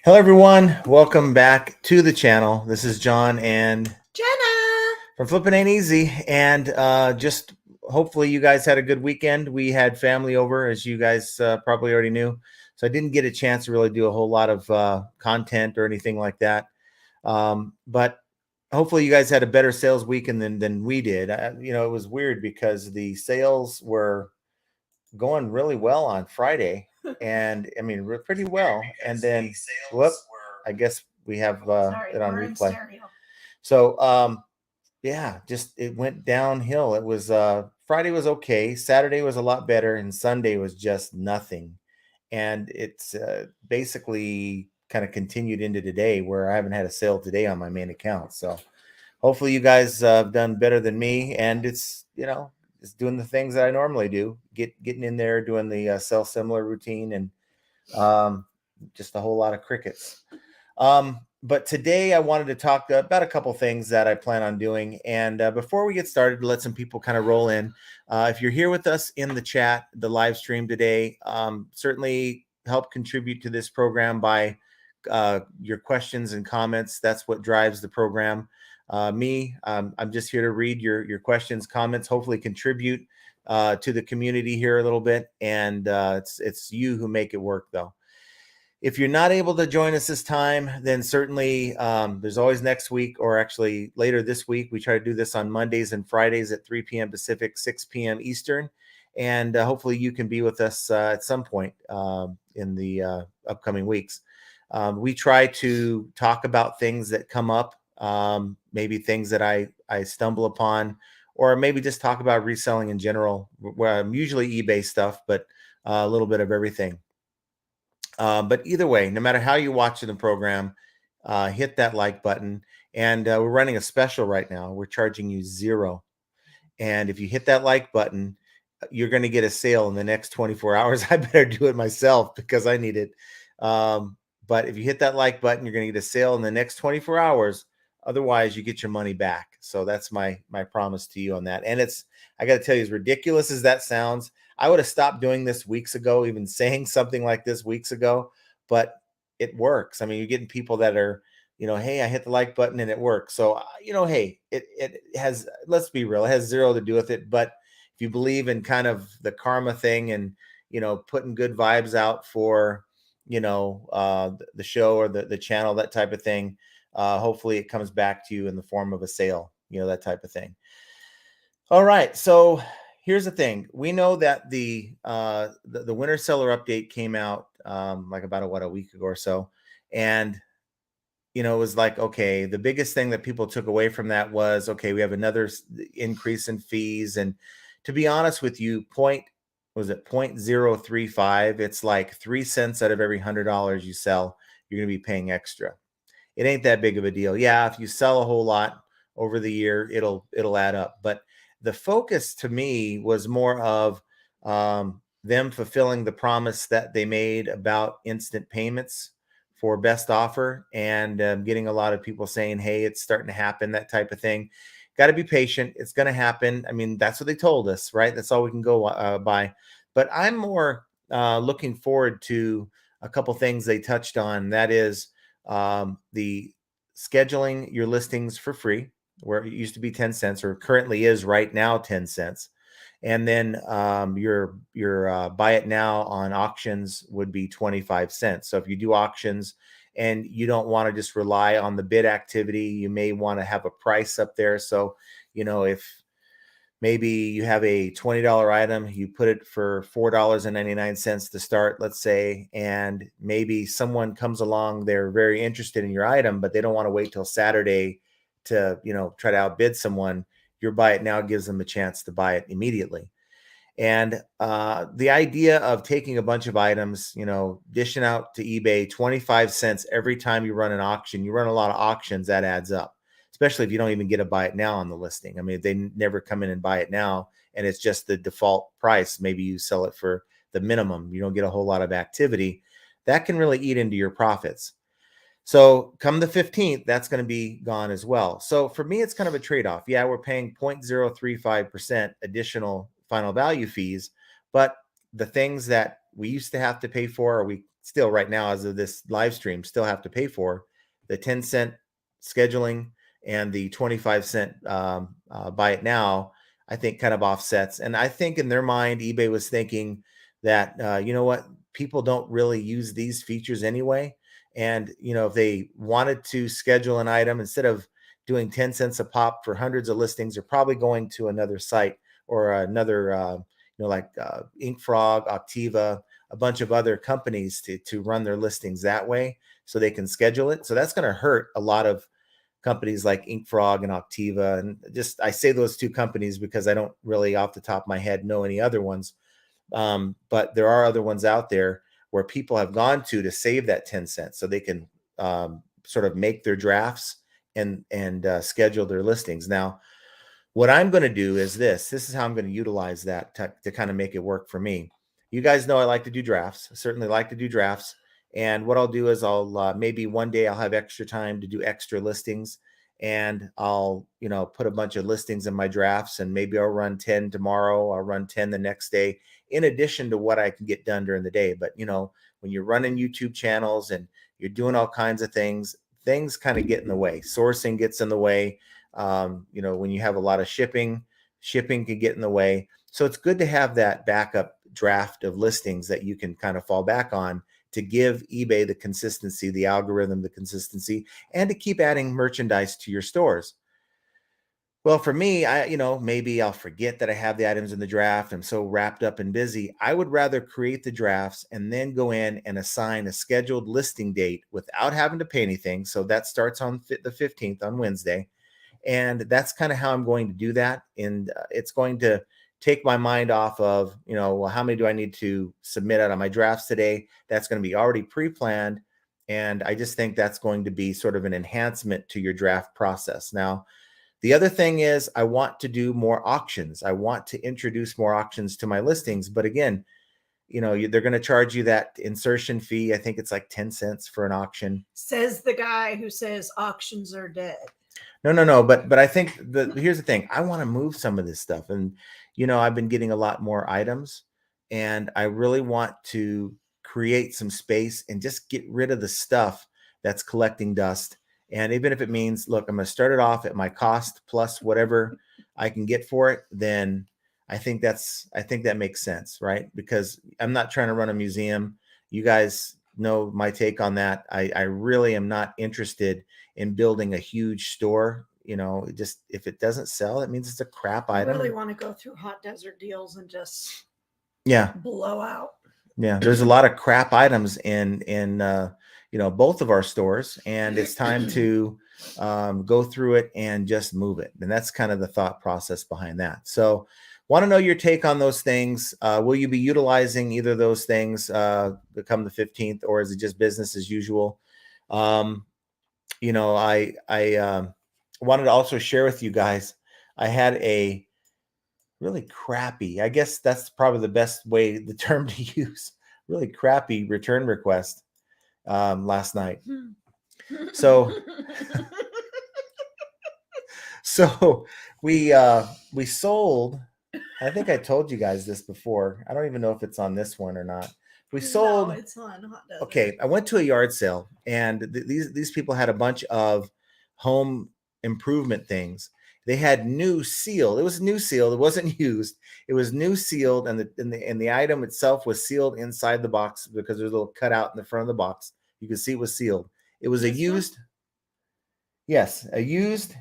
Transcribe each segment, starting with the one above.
Hello, everyone. Welcome back to the channel. This is John and Jenna. from Flippin' Ain't Easy. And just hopefully you guys had a good weekend. We had family over, as you guys probably already knew. So I didn't get a chance to really do a whole lot of content or anything like that. But hopefully you guys had a better sales weekend than we did. It was weird because the sales were going really well on Friday, and I mean pretty well. And then, whoop, I guess we have it on replay. So yeah, just it went downhill. It was Friday was okay, Saturday was a lot better, and Sunday was just nothing. And it's basically kind of continued into today, where I haven't had a sale today on my main account. So hopefully you guys have done better than me, and it's just doing the things that I normally do, getting in there, doing the sell similar routine, and just a whole lot of crickets. But today I wanted to talk about a couple things that I plan on doing. And before we get started, let some people kind of roll in. If you're here with us in the chat, the live stream today, certainly help contribute to this program by your questions and comments. That's what drives the program. I'm just here to read your questions, comments, hopefully contribute to the community here a little bit. And it's you who make it work, though. If you're not able to join us this time, then certainly there's always next week, or actually later this week. We try to do this on Mondays and Fridays at 3 p.m. Pacific, 6 p.m. Eastern. And hopefully you can be with us at some point in the upcoming weeks. We try to talk about things that come up, maybe things that I stumble upon, or maybe just talk about reselling in general, usually eBay stuff, but a little bit of everything. But either way, no matter how you're watching the program, hit that like button. And we're running a special right now. We're charging you $0. And if you hit that like button, you're going to get a sale in the next 24 hours. I better do it myself because I need it. But if you hit that like button, you're going to get a sale in the next 24 hours. Otherwise, you get your money back. So that's my promise to you on that. And I got to tell you, as ridiculous as that sounds, I would have stopped doing this weeks ago, even saying something like this weeks ago, but it works. I mean, you're getting people that are, hey, I hit the like button and it works. So, hey, it has, let's be real, it has zero to do with it. But if you believe in kind of the karma thing and, putting good vibes out for, the show or the channel, that type of thing, hopefully it comes back to you in the form of a sale, that type of thing. All right. So here's the thing. We know that the winter seller update came out like about a week ago or so. And it was like, okay, the biggest thing that people took away from that was, okay, we have another increase in fees. And to be honest with you, was it 0.035? It's like 3 cents out of every $100 you sell, you're going to be paying extra. It ain't that big of a deal. Yeah, if you sell a whole lot over the year, it'll add up. But the focus to me was more of them fulfilling the promise that they made about instant payments for best offer, and getting a lot of people saying, hey, it's starting to happen, that type of thing. Got to be patient. It's going to happen. I mean, that's what they told us, right? That's all we can go by. But I'm more looking forward to a couple things they touched on. That is the scheduling your listings for free, where it used to be 10 cents, or currently is right now 10 cents. And then your buy it now on auctions would be 25 cents. So if you do auctions and you don't want to just rely on the bid activity, you may want to have a price up there. So, if maybe you have a $20 item, you put it for $4.99 to start, let's say, and maybe someone comes along, they're very interested in your item, but they don't want to wait till Saturday to, try to outbid someone. Your buy it now gives them a chance to buy it immediately. And the idea of taking a bunch of items, dishing out to eBay 25 cents every time you run an auction, you run a lot of auctions, that adds up, especially if you don't even get a buy it now on the listing. I mean, if they never come in and buy it now and it's just the default price, maybe you sell it for the minimum, you don't get a whole lot of activity, that can really eat into your profits. So come the 15th, that's going to be gone as well. So for me, it's kind of a trade-off. Yeah, we're paying 0.035% additional final value fees, but the things that we used to have to pay for, or we still right now, as of this live stream, still have to pay for the 10-cent scheduling and the 25-cent buy it now. I think kind of offsets. And I think in their mind, eBay was thinking that, you know what, people don't really use these features anyway. And, you know, if they wanted to schedule an item, instead of doing 10 cents a pop for hundreds of listings, they're probably going to another site or another, like InkFrog, Octiva, a bunch of other companies to run their listings that way so they can schedule it. So that's going to hurt a lot of companies like InkFrog and Octiva. And just, I say those two companies because I don't really off the top of my head know any other ones. But there are other ones out there where people have gone to save that 10 cents so they can sort of make their drafts and schedule their listings. Now, what I'm going to do is this is how I'm going to utilize that to kind of make it work for me. You guys know I like to do drafts. I certainly like to do drafts. And what I'll do is I'll maybe one day I'll have extra time to do extra listings, and I'll, put a bunch of listings in my drafts, and maybe I'll run 10 tomorrow. I'll run 10 the next day, in addition to what I can get done during the day. But, when you're running YouTube channels and you're doing all kinds of things kind of get in the way. Sourcing gets in the way. When you have a lot of shipping can get in the way. So it's good to have that backup draft of listings that you can kind of fall back on to give eBay the consistency, the algorithm, the consistency, and to keep adding merchandise to your stores. Well, for me, maybe I'll forget that I have the items in the draft. I'm so wrapped up and busy. I would rather create the drafts and then go in and assign a scheduled listing date without having to pay anything. So that starts on the 15th on Wednesday. And that's kind of how I'm going to do that. And it's going to take my mind off of, well, how many do I need to submit out of my drafts today? That's going to be already pre-planned. And I just think that's going to be sort of an enhancement to your draft process. Now, the other thing is I want to do more auctions. I want to introduce more auctions to my listings. But again, they're going to charge you that insertion fee. I think it's like 10 cents for an auction. Says the guy who says auctions are dead. No. But I think here's the thing. I want to move some of this stuff. And, I've been getting a lot more items, and I really want to create some space and just get rid of the stuff that's collecting dust. And even if it means, look, I'm going to start it off at my cost plus whatever I can get for it, then I think that makes sense, right? Because I'm not trying to run a museum. You guys know my take on that. I really am not interested in building a huge store. Just if it doesn't sell, it means it's a crap item. I really want to go through Hot Desert Deals and just blow out. Yeah, there's a lot of crap items in both of our stores, and it's time to go through it and just move it. And that's kind of the thought process behind that. So want to know your take on those things. Will you be utilizing either of those things become the 15th, or is it just business as usual? I wanted to also share with you guys, I had a really crappy, I guess that's probably the best way, the term to use, really crappy return request last night. So we sold, I think I told you guys this before. I don't even know if it's on this one or not. We sold. No, it's on Hot Desert. Okay, I went to a yard sale, and these people had a bunch of home improvement things. They had new sealed. It was new sealed. It wasn't used. It was new sealed, and the item itself was sealed inside the box because there's a little cutout in the front of the box. You can see it was sealed. It was a used. Yes, a used.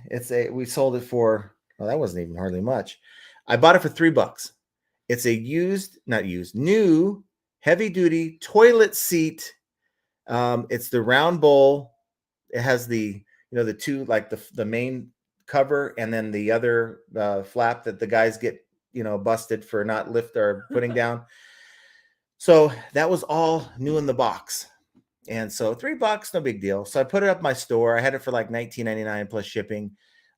We sold it for, well, that wasn't even hardly much. I bought it for $3. It's a new heavy duty toilet seat. It's the round bowl. It has the two, like the main cover, and then the other flap that the guys get busted for not lift or putting down. So that was all new in the box. And so $3, no big deal. So I put it up my store. I had it for like $19.99 plus shipping.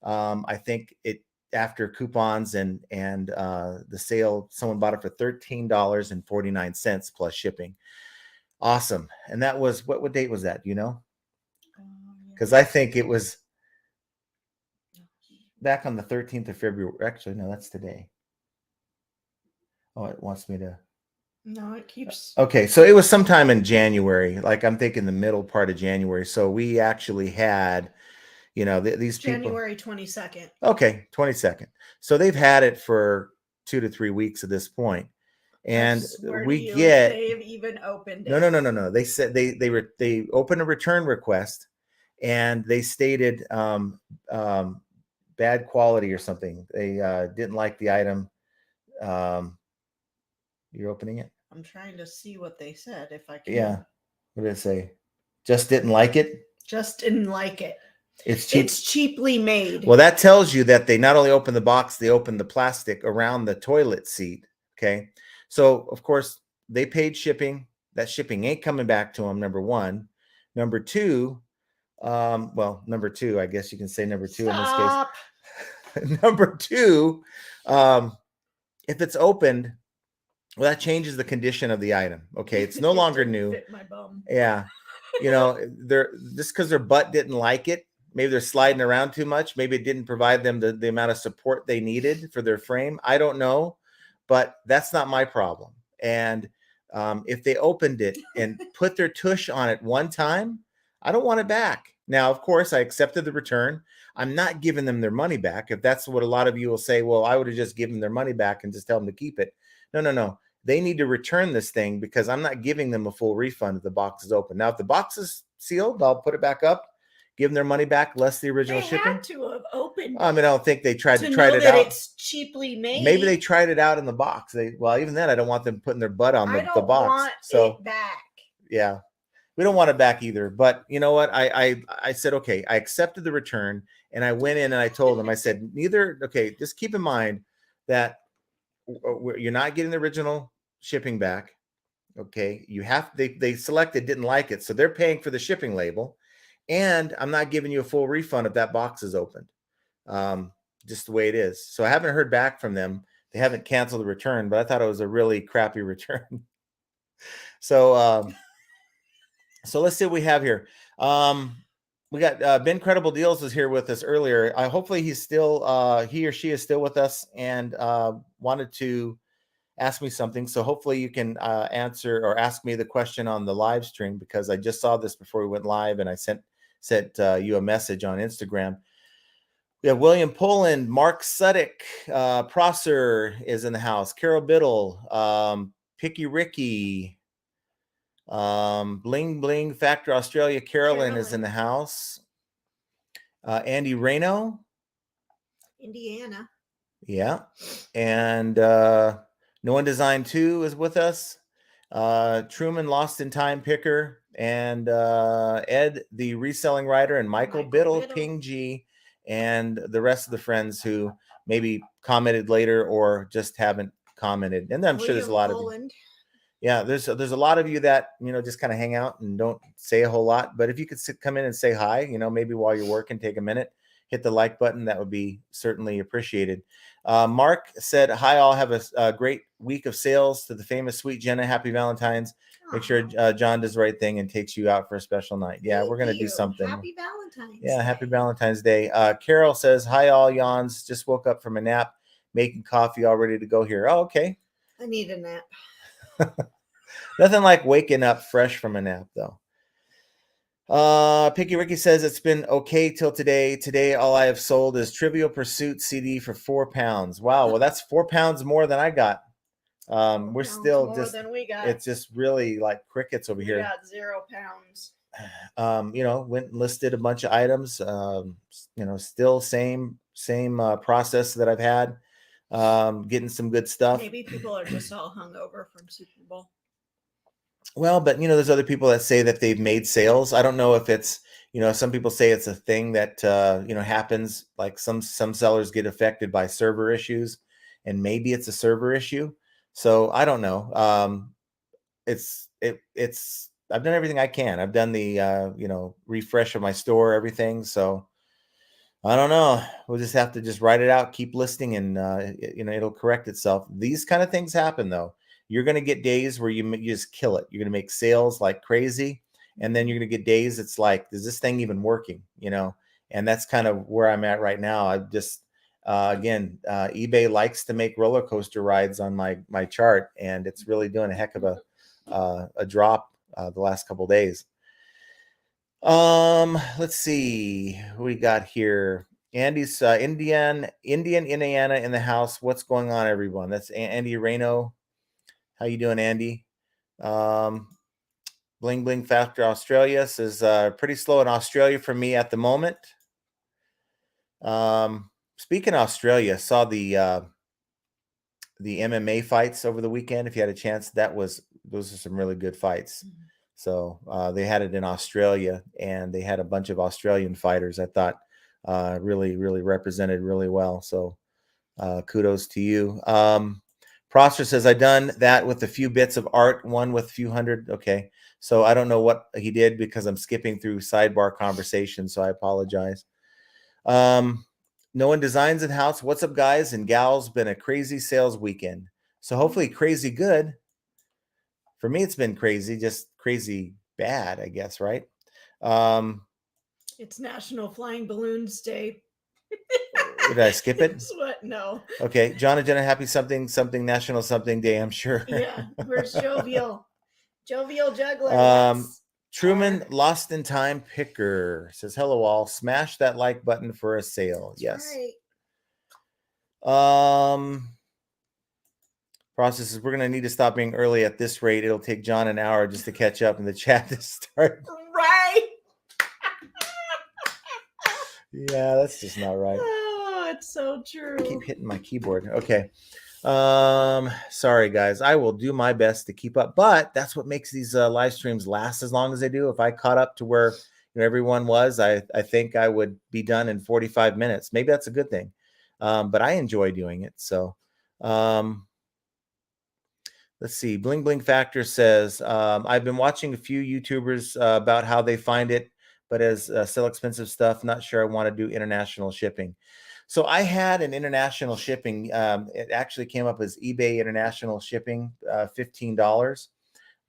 I think it, after coupons and the sale, someone bought it for $13.49 plus shipping. Awesome. And that was, what date was that? Because I think it was back on the 13th of February. Actually, no, that's today. Oh, it wants me to. No, it keeps. Okay, so it was sometime in January, like I'm thinking the middle part of January. So we actually had, these people. January 22nd. Okay, 22nd. So they've had it for 2 to 3 weeks at this point. And we get they've even opened it. No. They said they opened a return request, and they stated bad quality or something. They didn't like the item. You're opening it? I'm trying to see what they said if I can. Yeah. What did it say? Just didn't like it? Just didn't like it. It's cheap. It's cheaply made. Well, that tells you that they not only opened the box, they opened the plastic around the toilet seat. Okay. So, of course, they paid shipping. That shipping ain't coming back to them, number one. Number two, number two, I guess you can say number two. Stop. In this case. Number two, if it's opened, well, that changes the condition of the item. Okay. It's no longer new. Fit my bum. Yeah. They're just because their butt didn't like it. Maybe they're sliding around too much. Maybe it didn't provide them the amount of support they needed for their frame. I don't know, but that's not my problem. And if they opened it and put their tush on it one time, I don't want it back. Now, of course, I accepted the return. I'm not giving them their money back. If that's what a lot of you will say, well, I would have just given their money back and just tell them to keep it. No. They need to return this thing because I'm not giving them a full refund if the box is open. Now, if the box is sealed, I'll put it back up, give them their money back, less the original shipping. They had to have opened. I mean, I don't think they tried it that out. It's cheaply made. Maybe they tried it out in the box. Even then, I don't want them putting their butt on the box. I don't want it back. Yeah, we don't want it back either. But you know what? I said, okay, I accepted the return, and I went in and I told them, I said, okay, just keep in mind that you're not getting the original shipping back. Okay, they selected didn't like it, so they're paying for the shipping label, and I'm not giving you a full refund if that box is opened. Just the way it is. So I haven't heard back from them. They haven't canceled the return, but I thought it was a really crappy return. So let's see what we have here. We got Ben Credible Deals was here with us earlier. Hopefully he or she is still with us and wanted to ask me something. So hopefully you can answer or ask me the question on the live stream, because I just saw this before we went live and I sent you a message on Instagram. We have William Poland, Mark Suddick, Prosser is in the house, Carol Biddle, Picky Ricky, Bling Bling Factor Australia, Carolyn is in the house. Andy Reno, Indiana. Yeah. And No One Design 2 is with us. Truman Lost in Time Picker, and Ed the Reselling Writer, and Michael Biddle, Ping G, and the rest of the friends who maybe commented later or just haven't commented. And I'm sure there's a lot of you. Yeah, there's a lot of you that just kind of hang out and don't say a whole lot. But if you could come in and say hi, maybe while you're working, take a minute, hit the like button. That would be certainly appreciated. Mark said, hi, all, have a great week of sales. To the famous Sweet Jenna, happy Valentine's. Aww. Make sure John does the right thing and takes you out for a special night. Yeah, we're going to do something. Happy Valentine's Day. Happy Valentine's Day. Carol says, hi, all, yawns. Just woke up from a nap, making coffee, all ready to go here. Oh, okay. I need a nap. Nothing like waking up fresh from a nap, though. Picky Ricky says, it's been okay till today. Today, all I have sold is Trivial Pursuit CD for £4. Wow. Well, that's £4 more than I got. We're still more than we got. It's just really like crickets over here. We got £0. Went and listed a bunch of items. Still same process that I've had. Getting some good stuff. Maybe people are just all hungover from Super Bowl. Well, but there's other people that say that they've made sales. I don't know if it's, some people say it's a thing that happens. Like some sellers get affected by server issues, and maybe it's a server issue. So I don't know. It's I've done everything I can. I've done the refresh of my store, everything. So I don't know. We'll just have to just write it out, keep listing, and it'll correct itself. These kind of things happen, though. You're going to get days where you just kill it. You're going to make sales like crazy. And then you're going to get days it's like, is this thing even working? And that's kind of where I'm at right now. Again, eBay likes to make roller coaster rides on my chart, and it's really doing a heck of a drop the last couple of days. Let's see who we got here. Andy's Indiana in the house. What's going on, everyone? That's Andy Reno. How you doing, Andy? Bling Bling Factor Australia says pretty slow in Australia for me at the moment. Speaking of Australia, saw the MMA fights over the weekend. If you had a chance, those are some really good fights. So they had it in Australia, and they had a bunch of Australian fighters. I thought really represented really well. So kudos to you. Prosper says I done that with a few bits of art, one with a few hundred. Okay, so I don't know what he did because I'm skipping through sidebar conversation, so I apologize. No one designs in house. What's up, guys and gals? Been a crazy sales weekend. So hopefully crazy good. For me, it's been crazy, just crazy bad, I guess, right? It's National Flying Balloons Day. Did I skip it? What? No. Okay. John and Jenna, happy something National something day, I'm sure. Yeah. Where's Jovial? Jovial Juggler. Truman Lost in Time Picker says, hello all. Smash that like button for a sale. Yes. Right. Process is we're gonna need to stop being early at this rate. It'll take John an hour just to catch up in the chat to start. Right. Yeah, that's just not right. Oh, it's so true. I keep hitting my keyboard. Okay. Sorry guys. I will do my best to keep up, but that's what makes these live streams last as long as they do. If I caught up to where everyone was, I think I would be done in 45 minutes. Maybe that's a good thing. But I enjoy doing it. So let's see. Bling Bling Factor says, I've been watching a few YouTubers about how they find it, but as still expensive stuff, not sure I want to do international shipping. So I had an international shipping. It actually came up as eBay international shipping, $15.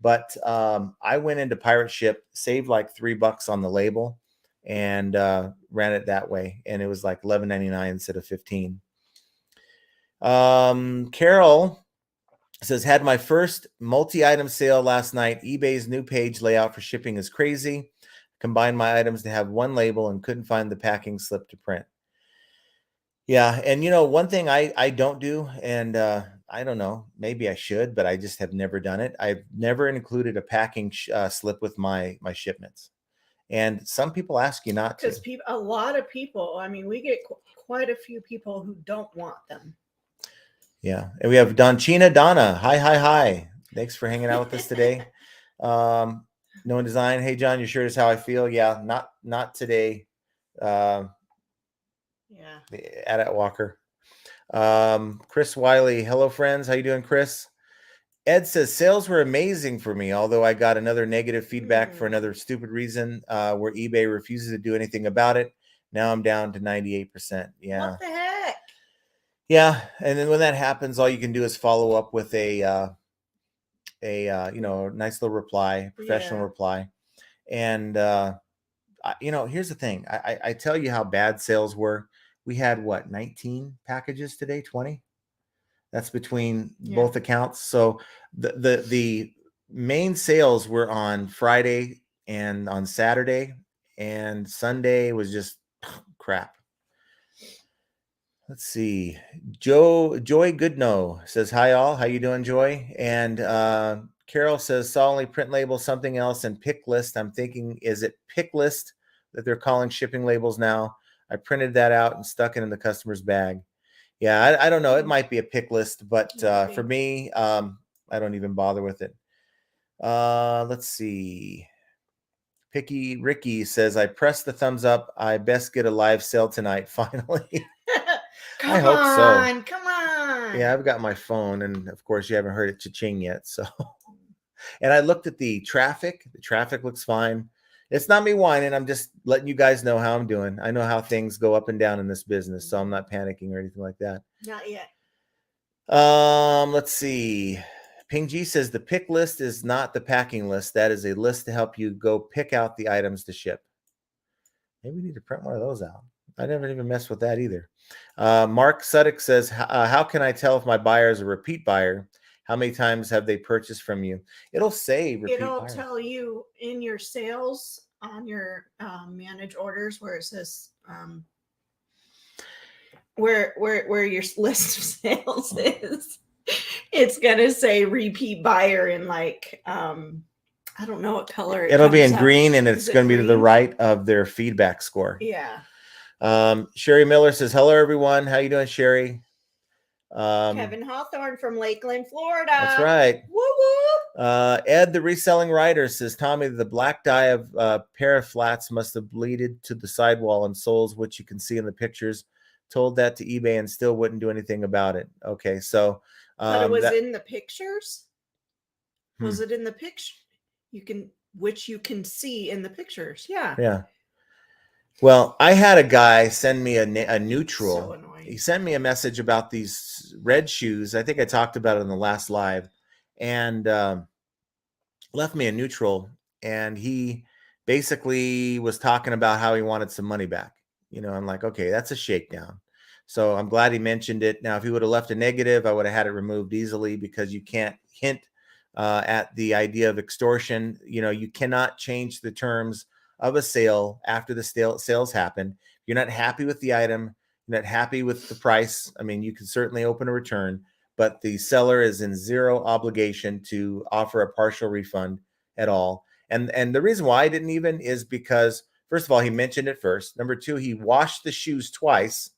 But I went into Pirate Ship, saved like $3 on the label, and ran it that way. And it was like $11.99 instead of $15. Carol says, had my first multi-item sale last night. eBay's new page layout for shipping is crazy. Combined my items to have one label and couldn't find the packing slip to print. Yeah, and one thing I don't do, and I don't know, maybe I should, but I just have never done it. I've never included a packing slip with my shipments, and some people ask you not to. Because a lot of people, I mean, we get quite a few people who don't want them. Yeah, and we have Donchina Donna. Hi. Thanks for hanging out with us today. No one design. Hey John, you sure is how I feel. Yeah, not today. Yeah. At Walker. Chris Wiley. Hello, friends. How you doing, Chris? Ed says sales were amazing for me, although I got another negative feedback for another stupid reason where eBay refuses to do anything about it. Now I'm down to 98%. Yeah. What the heck? Yeah, and then when that happens, all you can do is follow up with a nice little reply, professional reply. And here's the thing. I tell you how bad sales were. We had 19 packages today, 20. That's between both accounts. So the main sales were on Friday and on Saturday, and Sunday was just crap. Let's see. Joy Goodno says, hi all. How you doing, Joy? And Carol says, saw only print label, something else, and pick list. I'm thinking, is it pick list that they're calling shipping labels now? I printed that out and stuck it in the customer's bag. Yeah, I don't know. It might be a pick list, but for me, I don't even bother with it. Let's see. Picky Ricky says, I pressed the thumbs up. I best get a live sale tonight, finally. I hope so. Come on. Yeah, I've got my phone, and of course, you haven't heard it cha-ching yet. So, and I looked at the traffic. The traffic looks fine. It's not me whining. I'm just letting you guys know how I'm doing. I know how things go up and down in this business, so I'm not panicking or anything like that. Not yet. Let's see. Ping G says the pick list is not the packing list. That is a list to help you go pick out the items to ship. Maybe we need to print one of those out. I never even messed with that either. Mark Suddick says, how can I tell if my buyer is a repeat buyer? How many times have they purchased from you? It'll say repeat It'll buyer. tell you in your sales on your manage orders where it says where your list of sales is. It's gonna say repeat buyer in like I don't know what color it'll be in green, and it's going to be to the right of their feedback score. Yeah. Sherry Miller says, hello everyone, how you doing, Sherry? Kevin Hawthorne from Lakeland, Florida. That's right. Woo woo. Ed the reselling writer says, Tommy, the black dye of pair of flats must have bleeded to the sidewall and soles, which you can see in the pictures. Told that to eBay and still wouldn't do anything about it. Okay, so but it was in the pictures. Was it in the picture? Which you can see in the pictures. Yeah. Yeah. Well, I had a guy send me a neutral. So annoying. He sent me a message about these red shoes. I think I talked about it in the last live, and left me a neutral. And he basically was talking about how he wanted some money back. I'm like, okay, that's a shakedown. So I'm glad he mentioned it. Now, if he would have left a negative, I would have had it removed easily, because you can't hint at the idea of extortion. You cannot change the terms of a sale after the sales happen. If you're not happy with the item, you're not happy with the price, I mean, you can certainly open a return, but the seller is in zero obligation to offer a partial refund at all. And the reason why I didn't even is because, first of all, he mentioned it first. Number two, he washed the shoes twice.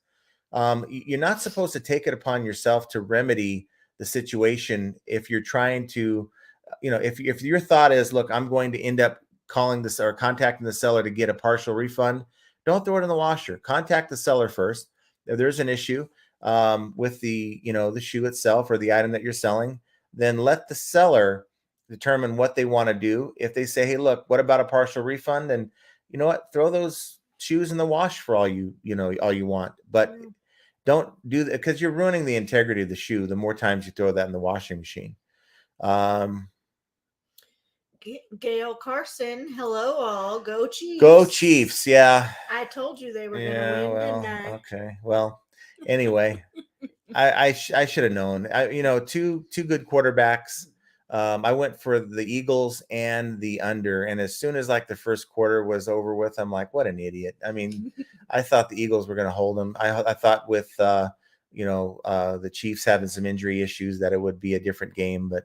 You're not supposed to take it upon yourself to remedy the situation if you're trying to, if your thought is, look, I'm going to end up calling this or contacting the seller to get a partial refund, don't throw it in the washer. Contact the seller first. If there's an issue with the shoe itself or the item that you're selling, then let the seller determine what they want to do. If they say, hey, look, what about a partial refund? And you know what, throw those shoes in the wash for all you want, but don't do that, because you're ruining the integrity of the shoe the more times you throw that in the washing machine. Gail Carson, hello all, go Chiefs. Go Chiefs. Yeah, I told you they were gonna win, didn't I? Okay, well, anyway, I should have known. Two good quarterbacks. I went for the Eagles and the under, and as soon as like the first quarter was over with, I'm like, what an idiot. I mean, I thought the Eagles were going to hold them. I thought with the Chiefs having some injury issues that it would be a different game, but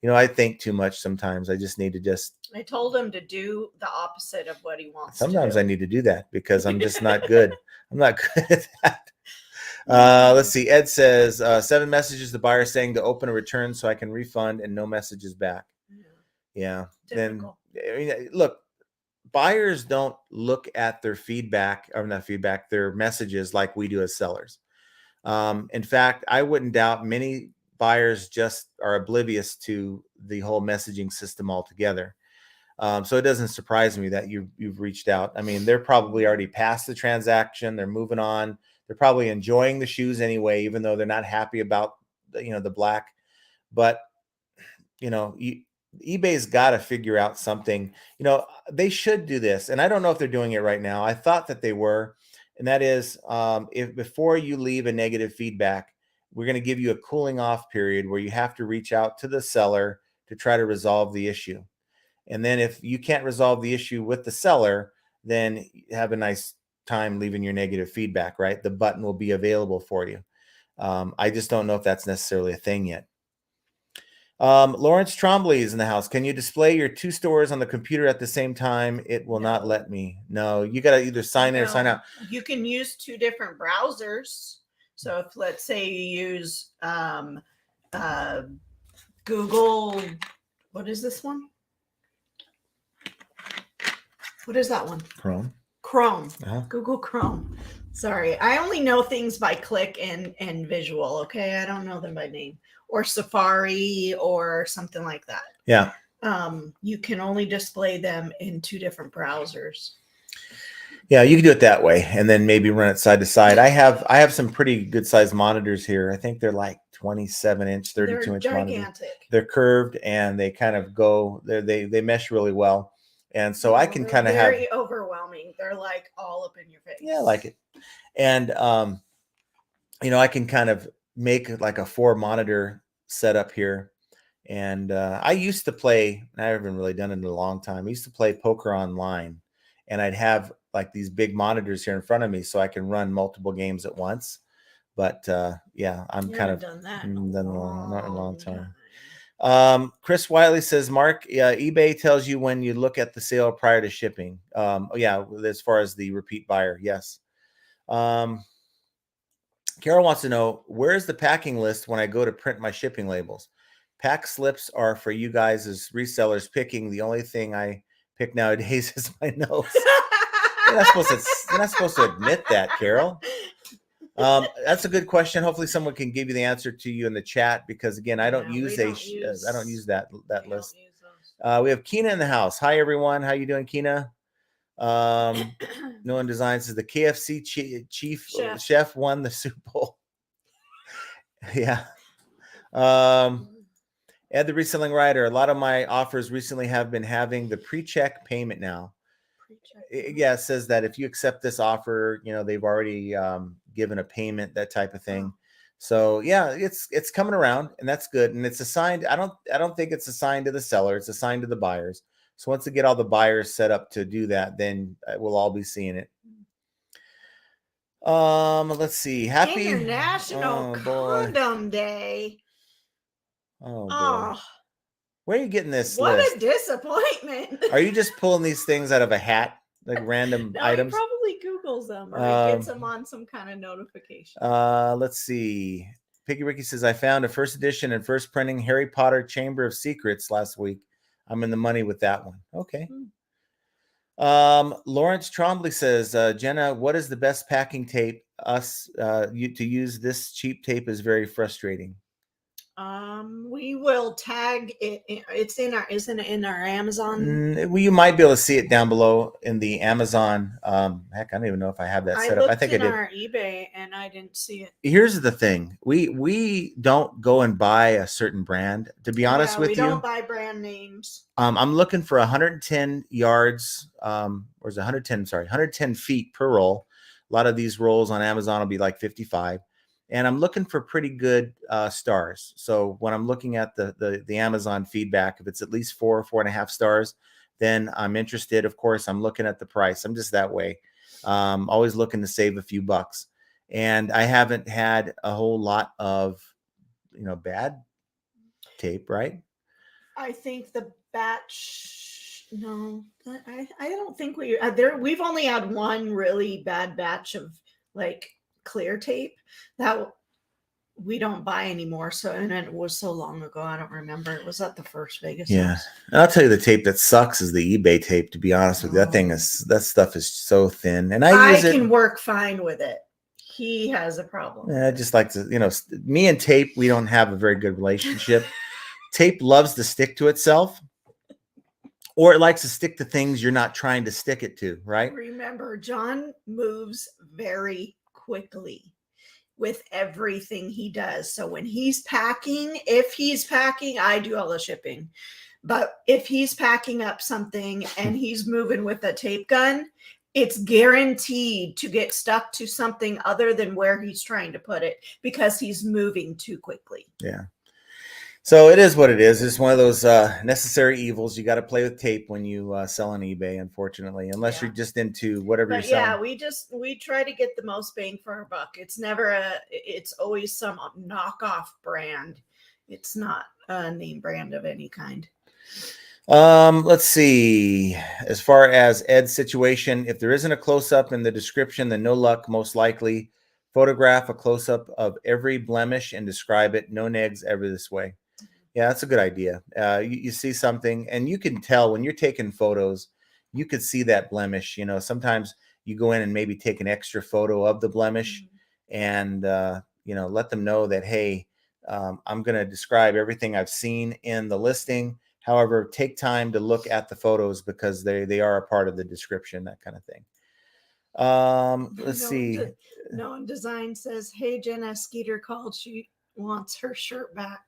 I think too much sometimes. I just need to I told him to do the opposite of what he wants. Sometimes I need to do that because I'm just not good. I'm not good at that. Let's see. Ed says 7 messages the buyer saying to open a return so I can refund, and no messages back. Yeah. Typical. Then look, buyers don't look at their their messages like we do as sellers. In fact, I wouldn't doubt many buyers just are oblivious to the whole messaging system altogether. So it doesn't surprise me that you've reached out. I mean, they're probably already past the transaction. They're moving on. They're probably enjoying the shoes anyway, even though they're not happy about the black. But eBay's got to figure out something. They should do this, and I don't know if they're doing it right now. I thought that they were, and that is, if before you leave a negative feedback, we're going to give you a cooling off period where you have to reach out to the seller to try to resolve the issue. And then if you can't resolve the issue with the seller, then have a nice time leaving your negative feedback, right? The button will be available for you. I just don't know if that's necessarily a thing yet. Lawrence Trombley is in the house. Can you display your 2 stores on the computer at the same time? It will not let me. No, you got to either sign in or sign out. You can use 2 different browsers. So if, let's say, you use Google, what is this one? What is that one? Chrome. Google Chrome. Sorry, I only know things by click and visual. Okay, I don't know them by name. Or Safari or something like that. Yeah. You can only display them in 2 different browsers. Yeah, you can do it that way, and then maybe run it side to side. I have some pretty good sized monitors here. I think they're like 27-inch, 32-inch monitors. They're curved, and they kind of go. They mesh really well. And so I can kind of have very overwhelming. They're like all up in your face. Yeah, I like it. And I can kind of make like a 4-monitor setup here. And I used to play, I haven't really done it in a long time. I used to play poker online, and I'd have like these big monitors here in front of me so I can run multiple games at once. But yeah, I'm kind of done that not in a long time. Chris Wiley says, Mark, eBay tells you when you look at the sale prior to shipping. Yeah, as far as the repeat buyer, yes. Carol wants to know, where's the packing list when I go to print my shipping labels? Pack slips are for you guys as resellers picking. The only thing I pick nowadays is my nose. You're not supposed to admit that, Carol. That's a good question. Hopefully someone can give you the answer to you in the chat, because again, I don't use that list. We have Kina in the house. Hi everyone. How you doing, Kina? No one designs says the KFC chief chef won the Super Bowl. Yeah. Ed the Reselling Writer. A lot of my offers recently have been having the pre-check payment now. Yeah, it says that if you accept this offer, they've already given a payment, that type of thing. So yeah, it's coming around, and that's good. And it's assigned. I don't think it's assigned to the seller. It's assigned to the buyers. So once they get all the buyers set up to do that, then we'll all be seeing it. Let's see. Happy International Condom Day. Oh boy. Where are you getting this what list? A disappointment. Are you just pulling these things out of a hat, like random items? He probably Googles them, or he gets them on some kind of notification. Let's see. Piggy Ricky says, I found a first edition and first printing Harry Potter Chamber of Secrets last week. I'm in the money with that one. Okay. Lawrence Trombley says, Jenna, what is the best packing tape? To use this cheap tape is very frustrating. We will tag it. Isn't it in our Amazon? Well, you might be able to see it down below in the Amazon. Heck, I don't even know if I have that set up. I think I did. Our eBay and I didn't see it. Here's the thing: we don't go and buy a certain brand. To be honest with you, we don't buy brand names. I'm looking for 110 yards. Or is it 110? Sorry, 110 feet per roll. A lot of these rolls on Amazon will be like 55. And I'm looking for pretty good stars. So when I'm looking at the Amazon feedback, if it's at least 4.5 stars, then I'm interested. Of course, I'm looking at the price. I'm just that way. Always looking to save a few bucks. And I haven't had a whole lot of, bad tape, right? I think the batch. No, I don't think we've only had one really bad batch of like clear tape that we don't buy anymore. So, and it was so long ago, I don't remember. It was at the first Vegas. Yeah, and I'll tell you, the tape that sucks is the eBay tape. To be honest with you, that stuff is so thin, and I can work fine with it. He has a problem. Yeah, I just like to, me and tape, we don't have a very good relationship. Tape loves to stick to itself, or it likes to stick to things you're not trying to stick it to, right? Remember, John moves very quickly with everything he does. So when he's packing, if he's packing, I do all the shipping. But if he's packing up something and he's moving with a tape gun, it's guaranteed to get stuck to something other than where he's trying to put it, because he's moving too quickly. Yeah. So it is what it is. It's one of those necessary evils. You got to play with tape when you sell on eBay, unfortunately, unless you're just into whatever you're selling. Yeah, we try to get the most bang for our buck. It's always some knockoff brand. It's not a name brand of any kind. Let's see. As far as Ed's situation, if there isn't a close-up in the description, then no luck, most likely. Photograph a close-up of every blemish and describe it. No negs ever this way. Yeah, that's a good idea. You see something, and you can tell when you're taking photos, you could see that blemish. Sometimes you go in and maybe take an extra photo of the blemish, and let them know that, hey, I'm going to describe everything I've seen in the listing. However, take time to look at the photos, because they are a part of the description, that kind of thing. Let's see. No Design says, hey, Jenna, Skeeter called. She wants her shirt back.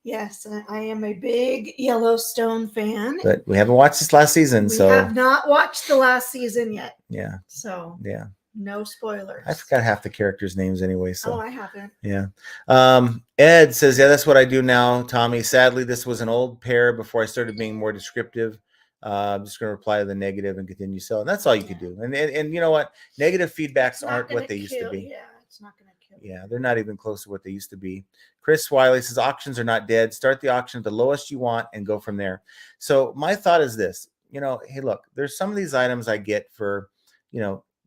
Yes, I am a big Yellowstone fan. But we haven't watched this last season, we have not watched the last season yet. Yeah. So yeah. No spoilers. I forgot half the characters' names anyway. So I haven't. Yeah. Ed says, yeah, that's what I do now, Tommy. Sadly, this was an old pair before I started being more descriptive. I'm just going to reply to the negative and continue selling. That's all you can do. And you know what? Negative feedbacks aren't what they used to be. Yeah, it's not going to kill. Yeah, they're not even close to what they used to be. Chris Wiley says, auctions are not dead. Start the auction at the lowest you want and go from there. So my thought is this, hey, look, there's some of these items I get for,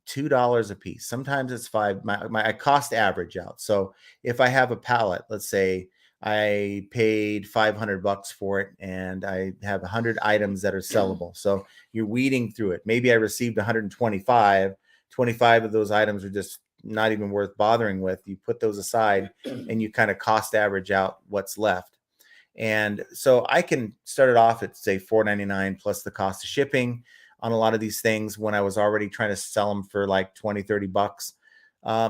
$2 a piece. Sometimes it's $5. I cost average out. So if I have a pallet, let's say I paid $500 for it and I have 100 items that are sellable. So you're weeding through it. Maybe I received 125. 25 of those items are just not even worth bothering with. You put those aside and you kind of cost average out what's left. And so I can start it off at, say, $4.99 plus the cost of shipping on a lot of these things when I was already trying to sell them for like 20, 30 bucks.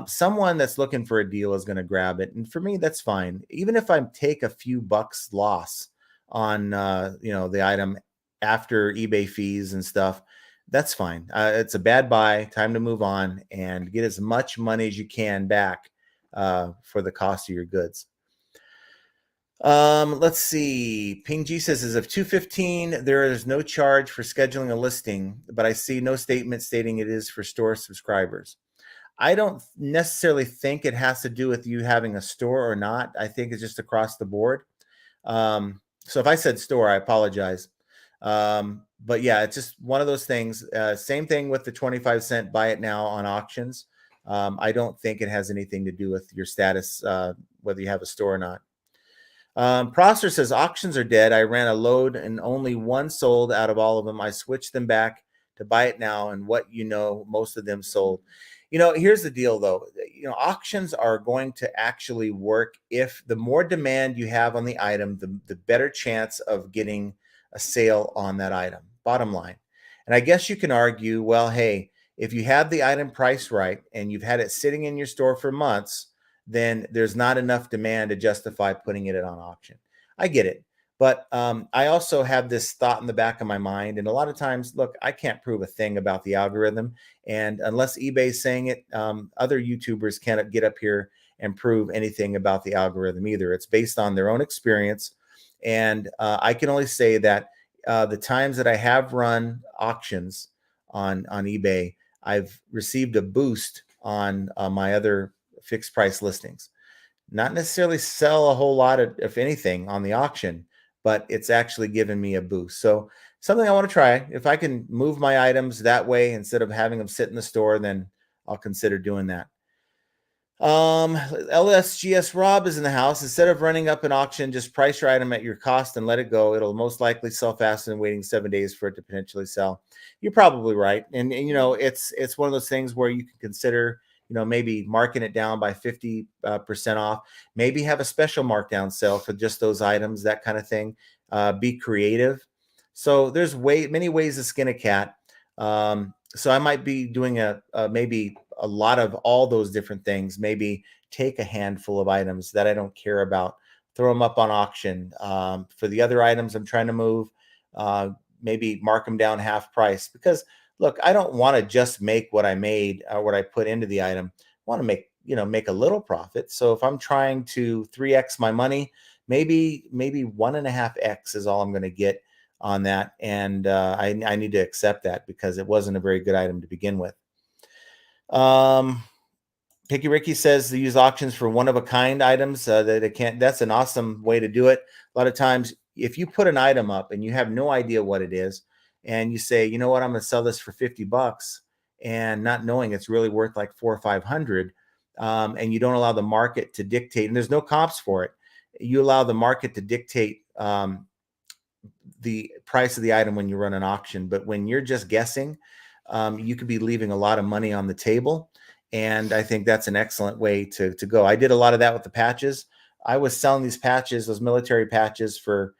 Someone that's looking for a deal is going to grab it. And for me, that's fine. Even if I take a few bucks loss on, the item after eBay fees and stuff, that's fine. It's a bad buy. Time to move on and get as much money as you can back for the cost of your goods. Let's see. Ping G says, as of 2:15, there is no charge for scheduling a listing, but I see no statement stating it is for store subscribers. I don't necessarily think it has to do with you having a store or not. I think it's just across the board. So if I said store, I apologize. But yeah, it's just one of those things. Same thing with the 25-cent buy it now on auctions. I don't think it has anything to do with your status, whether you have a store or not. Prosser says, auctions are dead. I ran a load and only one sold out of all of them. I switched them back to buy it now. And most of them sold. Here's the deal though. Auctions are going to actually work if the more demand you have on the item, the better chance of getting a sale on that item, bottom line. And I guess you can argue, well, hey, if you have the item priced right and you've had it sitting in your store for months, then there's not enough demand to justify putting it on auction. I get it. But I also have this thought in the back of my mind. And a lot of times, look, I can't prove a thing about the algorithm. And unless eBay's saying it, other YouTubers can't get up here and prove anything about the algorithm either. It's based on their own experience. And I can only say that the times that I have run auctions on eBay, I've received a boost on my other fixed price listings. Not necessarily sell a whole lot of, if anything, on the auction, but it's actually given me a boost. So something I want to try. If I can move my items that way instead of having them sit in the store, then I'll consider doing that. LSGS Rob is in the house. Instead of running up an auction, just price your item at your cost and let it go. It'll most likely sell faster than waiting 7 days for it to potentially sell. You're probably right. And it's one of those things where you can consider, maybe marking it down by 50% off, maybe have a special markdown sale for just those items, that kind of thing. Be creative. So there's many ways to skin a cat. So I might be doing maybe a lot of all those different things. Maybe take a handful of items that I don't care about, throw them up on auction. For the other items I'm trying to move, maybe mark them down half price, because look, I don't want to just make what I made or what I put into the item. I want to make a little profit. So if I'm trying to 3x my money, maybe 1.5x is all I'm going to get on that. And I need to accept that because it wasn't a very good item to begin with. Picky Ricky says to use auctions for one-of-a-kind items that it can't. That's an awesome way to do it. A lot of times, if you put an item up and you have no idea what it is, and you say, you know what, I'm going to sell this for $50, and not knowing it's really worth like $400 or $500, and you don't allow the market to dictate, and there's no comps for it. You allow the market to dictate the price of the item when you run an auction. But when you're just guessing, you could be leaving a lot of money on the table. And I think that's an excellent way to go. I did a lot of that with the patches. I was selling these patches, those military patches, for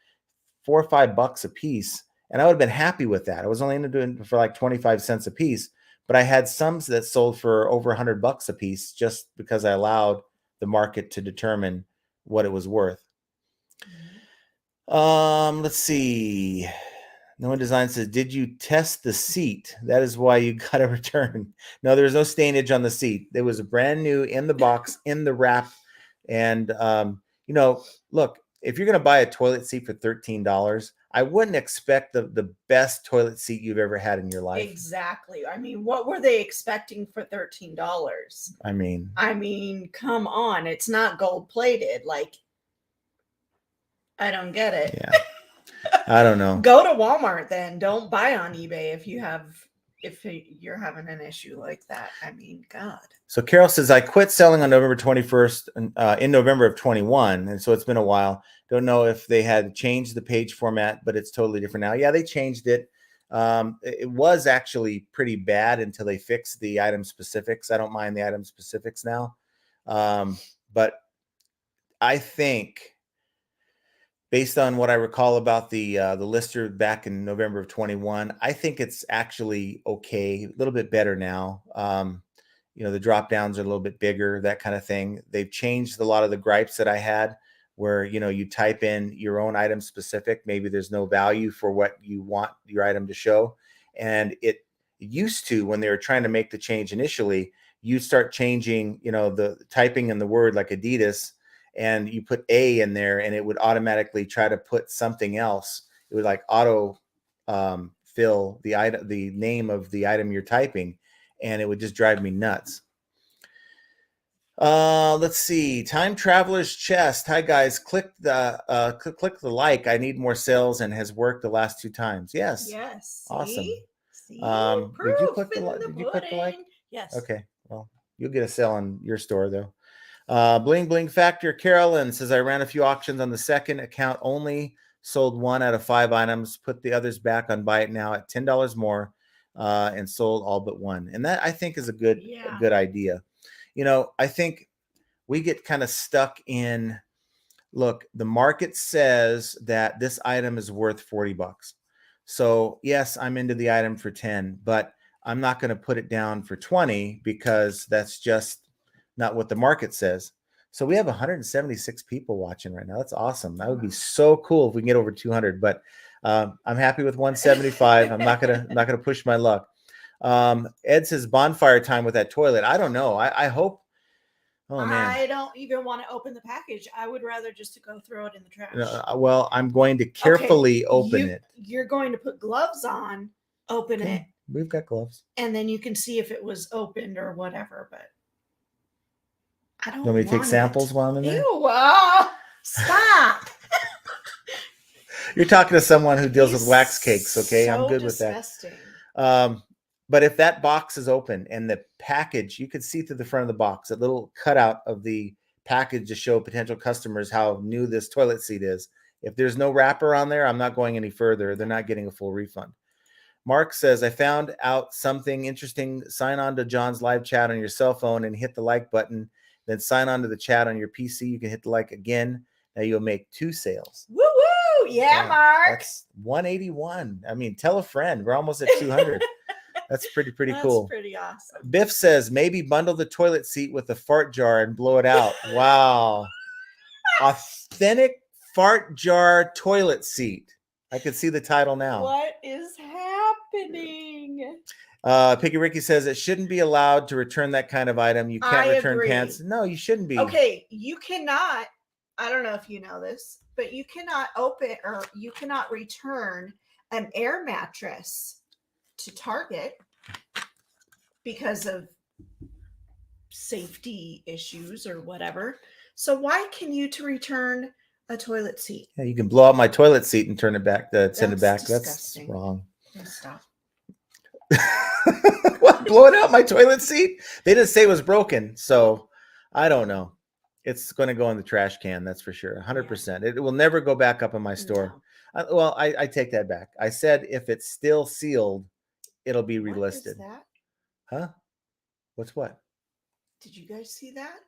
$4 or $5 a piece. And I would have been happy with that. I was only doing it for like 25 cents a piece, but I had some that sold for over $100 a piece just because I allowed the market to determine what it was worth. Let's see. No One Design says, did you test the seat? That is why you got a return. No, there's no stainage on the seat. It was brand new in the box, in the wrap. And, look, if you're going to buy a toilet seat for $13, I wouldn't expect the best toilet seat you've ever had in your life. Exactly. I mean, what were they expecting for $13? I mean, come on. It's not gold plated. Like, I don't get it. Yeah. I don't know. Go to Walmart then. Don't buy on eBay if you're having an issue like that. I mean, God. So Carol says, I quit selling on November 21st in November of 21. And so it's been a while. Don't know if they had changed the page format, but it's totally different now. Yeah, they changed it. It was actually pretty bad until they fixed the item specifics. I don't mind the item specifics now. But I think, based on what I recall about the lister back in November of 21, I think it's actually okay, a little bit better now. The drop downs are a little bit bigger, that kind of thing. They've changed a lot of the gripes that I had, where you type in your own item specific. Maybe there's no value for what you want your item to show, and it used to, when they were trying to make the change initially, you start changing, the typing in the word like Adidas, and you put A in there, and it would automatically try to put something else. It would like auto fill the item, the name of the item you're typing, and it would just drive me nuts. Let's see. Time Traveler's Chest. Hi guys. Click the like. I need more sales, and has worked the last 2 times. Yes. Yes. Awesome. See? Did you click the like? Yes. Okay. Well, you'll get a sale on your store though. Bling Bling Factor. Carolyn says, I ran a few auctions on the second account only, sold 1 out of 5 items, put the others back on Buy It Now at $10 more, and sold all but 1. And that, I think, is a good idea. I think we get kind of stuck in, look, the market says that this item is worth $40. So yes, I'm into the item for 10, but I'm not going to put it down for 20 because that's just not what the market says. So we have 176 people watching right now. That's awesome. That would be so cool if we can get over 200, but I'm happy with 175. I'm not gonna push my luck. Ed says bonfire time with that toilet. I don't know. I hope. Oh man. I don't even want to open the package. I would rather just to go throw it in the trash. Well, I'm going to carefully open it. You're going to put gloves on, open it. We've got gloves. And then you can see if it was opened or whatever, but I don't want me to take samples while I'm in there? Ew, stop. You're talking to someone who deals with wax cakes, okay? I'm good disgusting. with that. But if that box is open and the package, you can see through the front of the box, a little cutout of the package to show potential customers how new this toilet seat is. If there's no wrapper on there, I'm not going any further. They're not getting a full refund. Mark says, I found out something interesting. Sign on to John's live chat on your cell phone and hit the like button. Then sign on to the chat on your PC. You can hit the like again. Now you'll make 2 sales. Woo woo! Yeah, Mark. That's 181. I mean, tell a friend. We're almost at 200. That's pretty cool. That's pretty awesome. Biff says, maybe bundle the toilet seat with a fart jar and blow it out. Wow. Authentic fart jar toilet seat. I can see the title now. What is happening? Piggy Ricky says it shouldn't be allowed to return that kind of item. You can't return pants. No, you shouldn't be. Okay, you cannot. I don't know if you know this, but you cannot open or you cannot return an air mattress to Target because of safety issues or whatever. So why can you return a toilet seat? Yeah, you can blow out my toilet seat and turn it back. Send it back. Disgusting. That's wrong. Stop. What? Blowing out my toilet seat? They didn't say it was broken, so I don't know. It's going to go in the trash can. That's for sure. 100%. It will never go back up in my store. No. I take that back. I said if it's still sealed, it'll be relisted. What is that? Huh? What's what? Did you guys see that?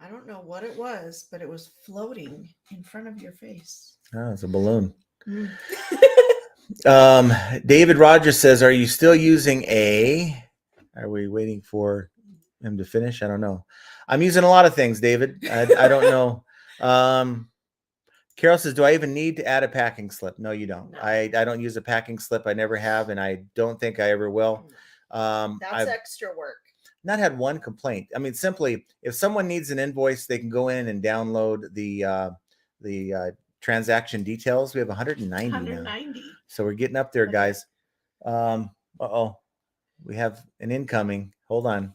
I don't know what it was, but it was floating in front of your face. Oh, it's a balloon. David Rogers says, are you still using are we waiting for him to finish? I don't know. I'm using a lot of things, David. I don't know. Carol says, do I even need to add a packing slip? No, you don't. No. I don't use a packing slip. I never have, and I don't think I ever will. That's I've extra work. not had one complaint. I mean, simply, if someone needs an invoice, they can go in and download the transaction details. We have 190 now. So we're getting up there, guys. Uh-oh. We have an incoming. Hold on.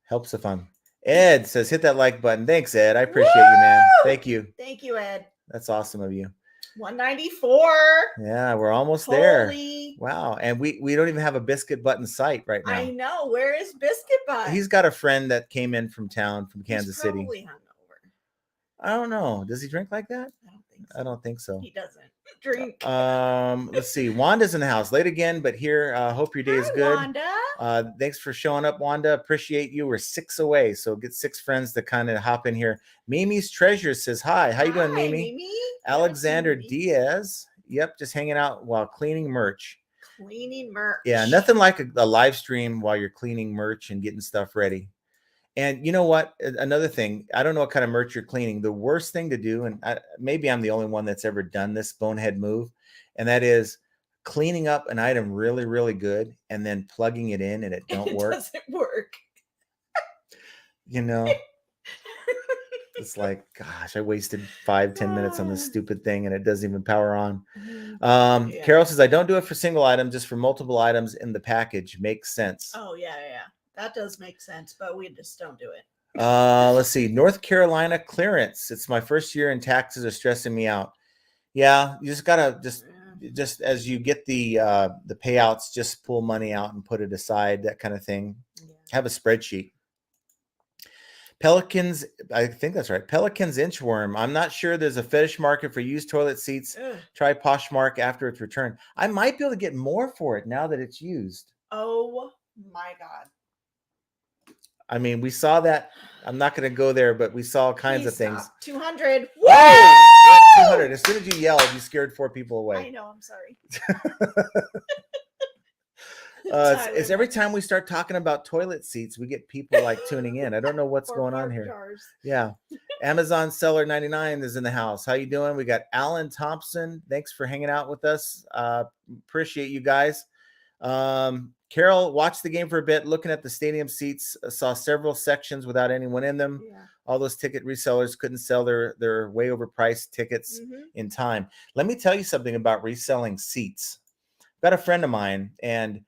Helps if I'm... Ed says, hit that like button. Thanks, Ed. I appreciate you, man. Thank you. Thank you, Ed. That's awesome of you. 194. Yeah, we're almost there. Wow. And we don't even have a Biscuit Button site right now. I know. Where is Biscuit Button? He's got a friend that came in from town, from Kansas City. Probably hungover. I don't know. Does he drink like that? I don't think so. He doesn't drink. Let's see. Wanda's in the house late again, but here. Hope your day is good. Wanda. Thanks for showing up, Wanda. Appreciate you. We're 6 away, so get 6 friends to kind of hop in here. Mimi's Treasure says hi. How you doing, Mimi? Alexander Diaz. Yep, just hanging out while cleaning merch. Yeah, nothing like a live stream while you're cleaning merch and getting stuff ready. And you know what? Another thing, I don't know what kind of merch you're cleaning. The worst thing to do, and maybe I'm the only one that's ever done this bonehead move, and that is cleaning up an item really, really good and then plugging it in and it don't work. It doesn't work. You know, it's like, gosh, I wasted 5-10 minutes on this stupid thing and it doesn't even power on. Carol says, I don't do it for single items, just for multiple items in the package. Makes sense. Oh, yeah. That does make sense, but we just don't do it. Let's see. North Carolina clearance. It's my first year and taxes are stressing me out. Yeah, you just gotta just as you get the payouts, just pull money out and put it aside, that kind of thing. Yeah. Have a spreadsheet. Pelicans, I think that's right. Pelicans inchworm. I'm not sure there's a fetish market for used toilet seats. Ugh. Try Poshmark after it's returned. I might be able to get more for it now that it's used. Oh my God. I mean, we saw that. I'm not going to go there, but we saw all kinds of things. 200. Whoa! 200. As soon as you yelled, you scared 4 people away. I know. I'm sorry. It's every time we start talking about toilet seats, we get people like tuning in. I don't know what's going on here. Jars. Yeah. Amazon Seller 99 is in the house. How you doing? We got Alan Thompson. Thanks for hanging out with us. Appreciate you guys. Carol watched the game for a bit, looking at the stadium seats, saw several sections without anyone in them. Yeah. All those ticket resellers couldn't sell their way overpriced tickets in time. Let me tell you something about reselling seats. I've got a friend of mine, and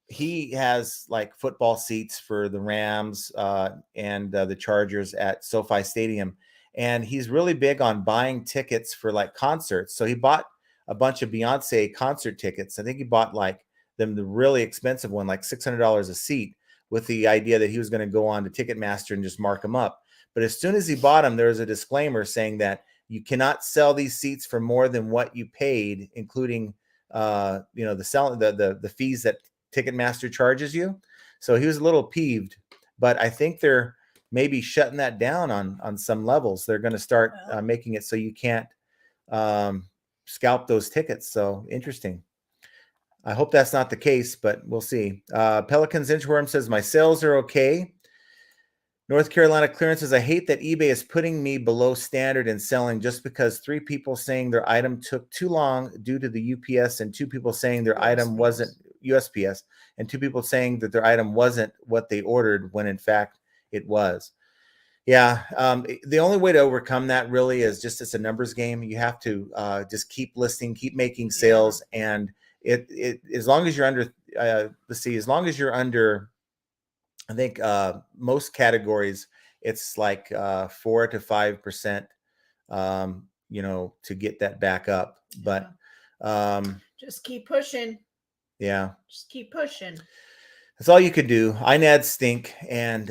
he has like football seats for the Rams and the Chargers at SoFi Stadium. And he's really big on buying tickets for like concerts. So he bought a bunch of Beyonce concert tickets. I think he bought like the really expensive one, like $600 a seat, with the idea that he was going to go on to Ticketmaster and just mark them up. But as soon as he bought them, there was a disclaimer saying that you cannot sell these seats for more than what you paid, including the fees that Ticketmaster charges you. So he was a little peeved, but I think they're maybe shutting that down on some levels. They're going to start making it so you can't scalp those tickets. So interesting. I hope that's not the case, but we'll see. Pelicans Inchworm says, my sales are okay. North Carolina Clearance says, I hate that eBay is putting me below standard in selling just because 3 people saying their item took too long due to the UPS and 2 people saying their item wasn't USPS and 2 people saying that their item wasn't what they ordered when in fact it was. Yeah, the only way to overcome that really is just it's a numbers game. You have to just keep listing, keep making sales, and it as long as you're under as long as you're under, I think most categories it's like 4 to 5%, to get that back up. But just keep pushing. Yeah, just keep pushing. That's all you could do. INADs stink, and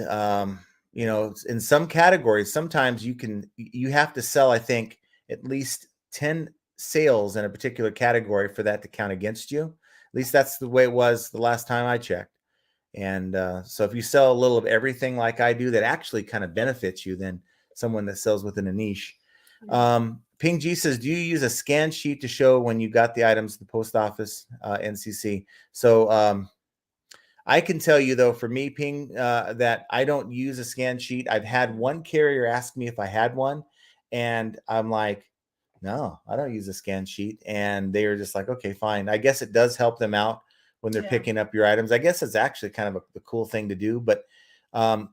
in some categories, sometimes you have to sell, I think, at least 10 sales in a particular category for that to count against you. At least that's the way it was the last time I checked. And so if you sell a little of everything like I do, that actually kind of benefits you than someone that sells within a niche. Ping G says, do you use a scan sheet to show when you got the items to the post office, NCC? So I can tell you, though, for me, Ping, that I don't use a scan sheet. I've had one carrier ask me if I had one, And I'm like, no, I don't use a scan sheet. And they were just like, okay, fine. I guess it does help them out when they're picking up your items. I guess it's actually kind of a cool thing to do. But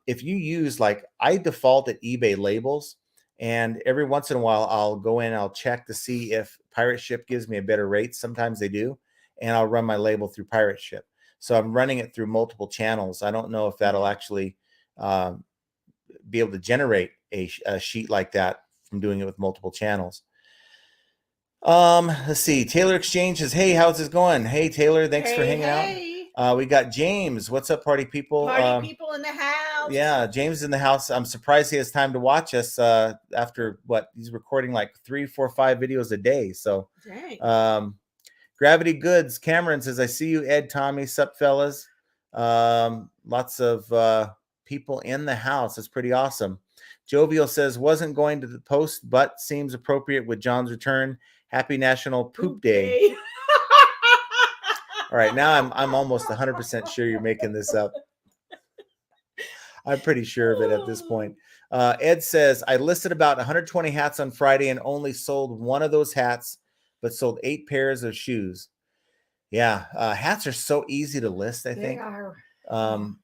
if you use, like, I default at eBay labels, and every once in a while I'll go in, I'll check to see if Pirate Ship gives me a better rate. Sometimes they do. And I'll run my label through Pirate Ship. So I'm running it through multiple channels. I don't know if that'll actually be able to generate a sheet like that from doing it with multiple channels. Let's see. Taylor Exchanges. Hey, how's this going? Hey, Taylor, thanks for hanging out. We got James. What's up, party people? Party people in the house. Yeah, James is in the house. I'm surprised he has time to watch us after what he's recording, like 3, 4, 5 videos a day. So, Gravity Goods. Cameron says, I see you, Ed, Tommy, sup, fellas. Lots of people in the house. It's pretty awesome. Jovial says, wasn't going to the post, but seems appropriate with John's return. Happy National Poop Day. All right, now I'm almost 100% sure you're making this up. I'm pretty sure of it at this point. Ed says, I listed about 120 hats on Friday and only sold one of those hats, but sold 8 pairs of shoes. Yeah, hats are so easy to list, I think. They are.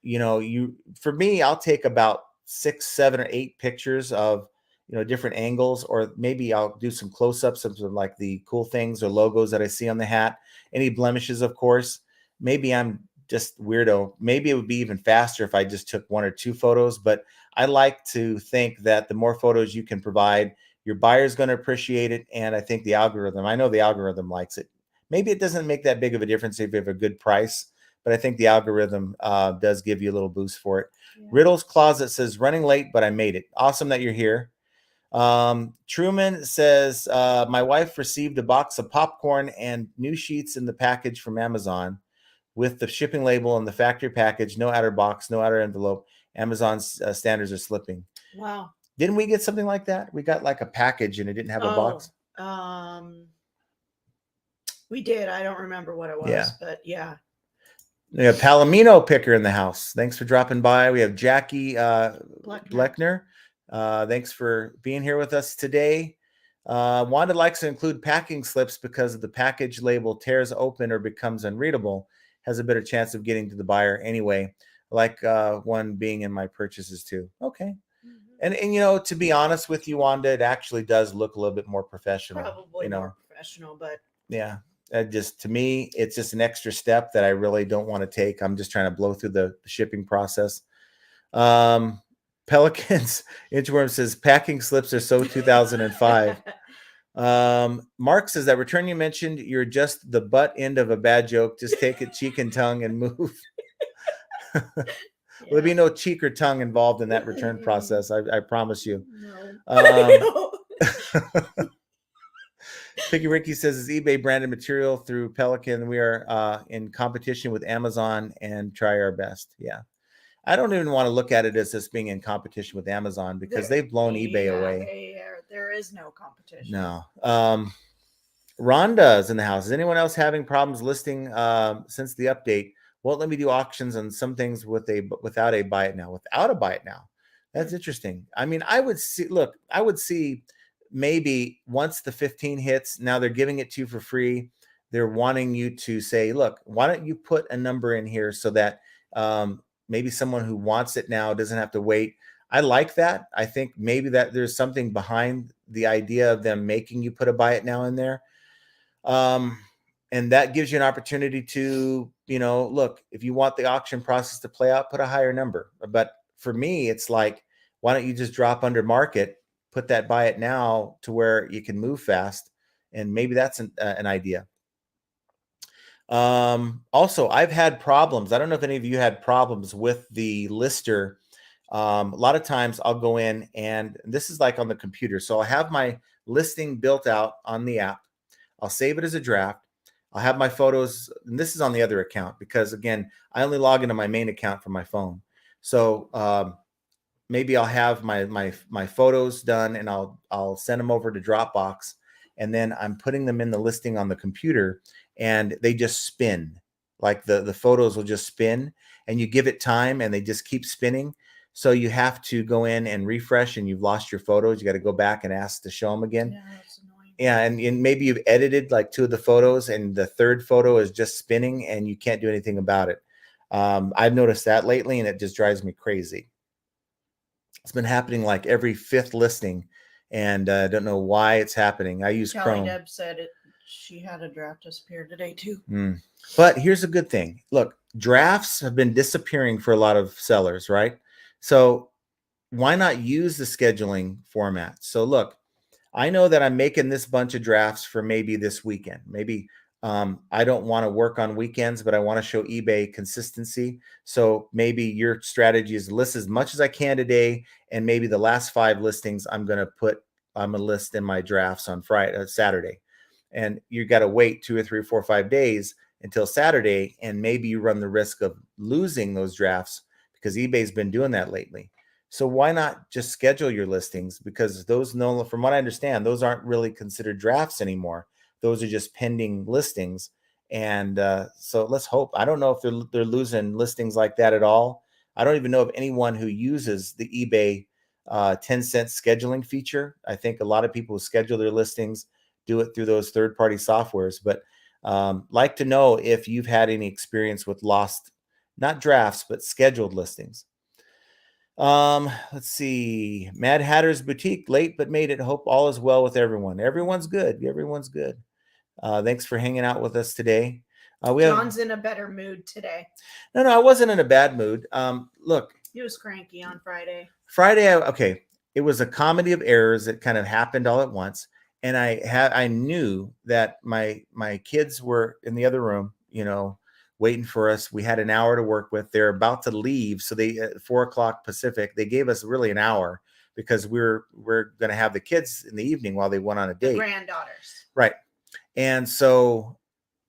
You know, for me, I'll take about 6, 7, or 8 pictures of, you know, different angles, or maybe I'll do some close-ups of some, like, the cool things or logos that I see on the hat. Any blemishes, of course. Maybe I'm just weirdo. Maybe it would be even faster if I just took 1 or 2 photos, but I like to think that the more photos you can provide, your buyer's going to appreciate it. And I think the algorithm, I know the algorithm likes it. Maybe it doesn't make that big of a difference if you have a good price, but I think the algorithm does give you a little boost for it. Yeah. Riddle's Closet says, running late, but I made it. Awesome that you're here. Truman says, my wife received a box of popcorn and new sheets in the package from Amazon with the shipping label and the factory package, no outer box, no outer envelope. Amazon's standards are slipping. Wow. Didn't we get something like that? We got like a package and it didn't have a box. We did. I don't remember what it was, but yeah. We have Palomino Picker in the house. Thanks for dropping by. We have Jackie Bleckner. Thanks for being here with us today. Wanda likes to include packing slips because if the package label tears open or becomes unreadable, has a better chance of getting to the buyer anyway. I like one being in my purchases too. Okay. Mm-hmm. And you know, to be honest with you, Wanda, it actually does look a little bit more professional. Probably more professional, but yeah. Just to me, it's just an extra step that I really don't want to take. I'm just trying to blow through the shipping process. Pelicans Inchworm says packing slips are so 2005. Mark says that return you mentioned, you're just the butt end of a bad joke. Just take it cheek and tongue and move. There'll be no cheek or tongue involved in that return process. I promise you. No. Picky Ricky says it's eBay branded material through Pelican. We are in competition with Amazon and try our best. Yeah. I don't even want to look at it as this being in competition with Amazon because they've blown eBay away. There is no competition. No. Rhonda's in the house. Is anyone else having problems listing since the update? Won't let me do auctions on some things without a buy it now. Without a buy it now. That's interesting. I mean, I would see maybe once the 15 hits, now they're giving it to you for free. They're wanting you to say, look, why don't you put a number in here so that maybe someone who wants it now doesn't have to wait. I like that. I think maybe that there's something behind the idea of them making you put a buy it now in there. And that gives you an opportunity to, you know, look, if you want the auction process to play out, put a higher number. But for me, it's like, why don't you just drop under market, put that buy it now to where you can move fast. And maybe that's an idea. Also, I've had problems. I don't know if any of you had problems with the lister. A lot of times I'll go in, and this is like on the computer. So I'll have my listing built out on the app. I'll save it as a draft. I'll have my photos, and this is on the other account because, again, I only log into my main account from my phone. So maybe I'll have my photos done, and I'll send them over to Dropbox, and then I'm putting them in the listing on the computer, and they just spin. Like the photos will just spin, and you give it time, and they just keep spinning. So you have to go in and refresh, and you've lost your photos. You got to go back and ask to show them again. Yeah, that's annoying. Yeah, and maybe you've edited like 2 of the photos, and the 3rd photo is just spinning, and you can't do anything about it. I've noticed that lately, and it just drives me crazy. It's been happening like every 5th listing, and I don't know why it's happening. I use Chrome. Deb said she had a draft disappear today too. But here's a good thing. Look, drafts have been disappearing for a lot of sellers, right? So why not use the scheduling format? So look, I know that I'm making this bunch of drafts for maybe this weekend. Maybe I don't want to work on weekends, but I want to show eBay consistency. So maybe your strategy is list as much as I can today, and maybe the last 5 listings I'm going to list in my drafts on Saturday. And you got to wait 2 or 3 or 4 or 5 days until Saturday, and maybe you run the risk of losing those drafts because eBay's been doing that lately. So why not just schedule your listings? Because those, from what I understand, those aren't really considered drafts anymore. Those are just pending listings. And so let's hope. I don't know if they're losing listings like that at all. I don't even know of anyone who uses the eBay 10-cent scheduling feature. I think a lot of people who schedule their listings do it through those third-party softwares. But like to know if you've had any experience with lost, not drafts, but scheduled listings. Let's see. Mad Hatter's Boutique, late but made it. Hope all is well with everyone. Everyone's good. Everyone's good. Thanks for hanging out with us today. John's in a better mood today. No, I wasn't in a bad mood. Look, he was cranky on Friday. Okay. It was a comedy of errors that kind of happened all at once. And I knew that my kids were in the other room, waiting for us. We had an hour to work with. They're about to leave. So they, at 4 o'clock Pacific, they gave us really an hour because we're going to have the kids in the evening while they went on a date. The granddaughters. Right. And so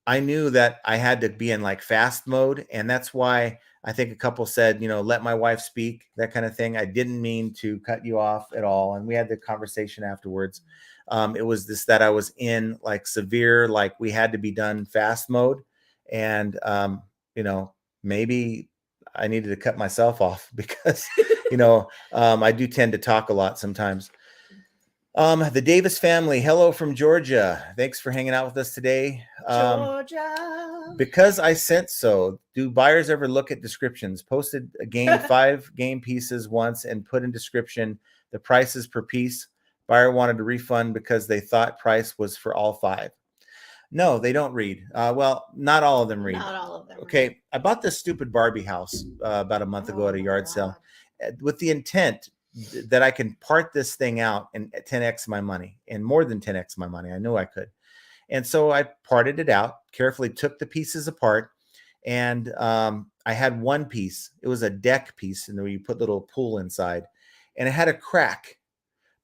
I knew that I had to be in like fast mode. And that's why I think a couple said, let my wife speak, that kind of thing. I didn't mean to cut you off at all. And we had the conversation afterwards. It was that I was in like severe, like we had to be done fast mode. And, maybe I needed to cut myself off because, I do tend to talk a lot sometimes. The Davis family, hello from Georgia. Thanks for hanging out with us today. Georgia. Because I sent so. Do buyers ever look at descriptions? Posted a game, 5 game pieces once and put in description the prices per piece. Buyer wanted a refund because they thought price was for all 5. No, they don't read. Well, not all of them read. Not all of them. Okay, read. I bought this stupid Barbie house about a month ago at a yard sale with the intent that I can part this thing out and 10x my money, and more than 10x my money. I knew I could. And so I parted it out, carefully took the pieces apart, and I had one piece. It was a deck piece, and where you put little pool inside, and it had a crack.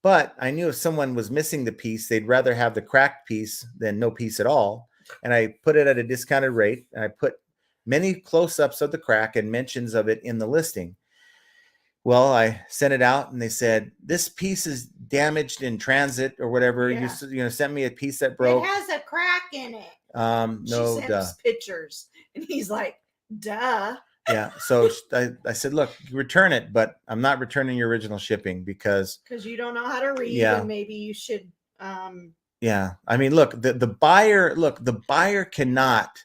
But I knew if someone was missing the piece, they'd rather have the cracked piece than no piece at all. And I put it at a discounted rate, and I put many close-ups of the crack and mentions of it in the listing. Well, I sent it out, and they said, this piece is damaged in transit or whatever. Yeah. You sent me a piece that broke. It has a crack in it. No, she sent us pictures, and he's like, duh. Yeah. So I said, look, return it, but I'm not returning your original shipping because you don't know how to read. Yeah. And maybe you should. Yeah. I mean, look, the buyer cannot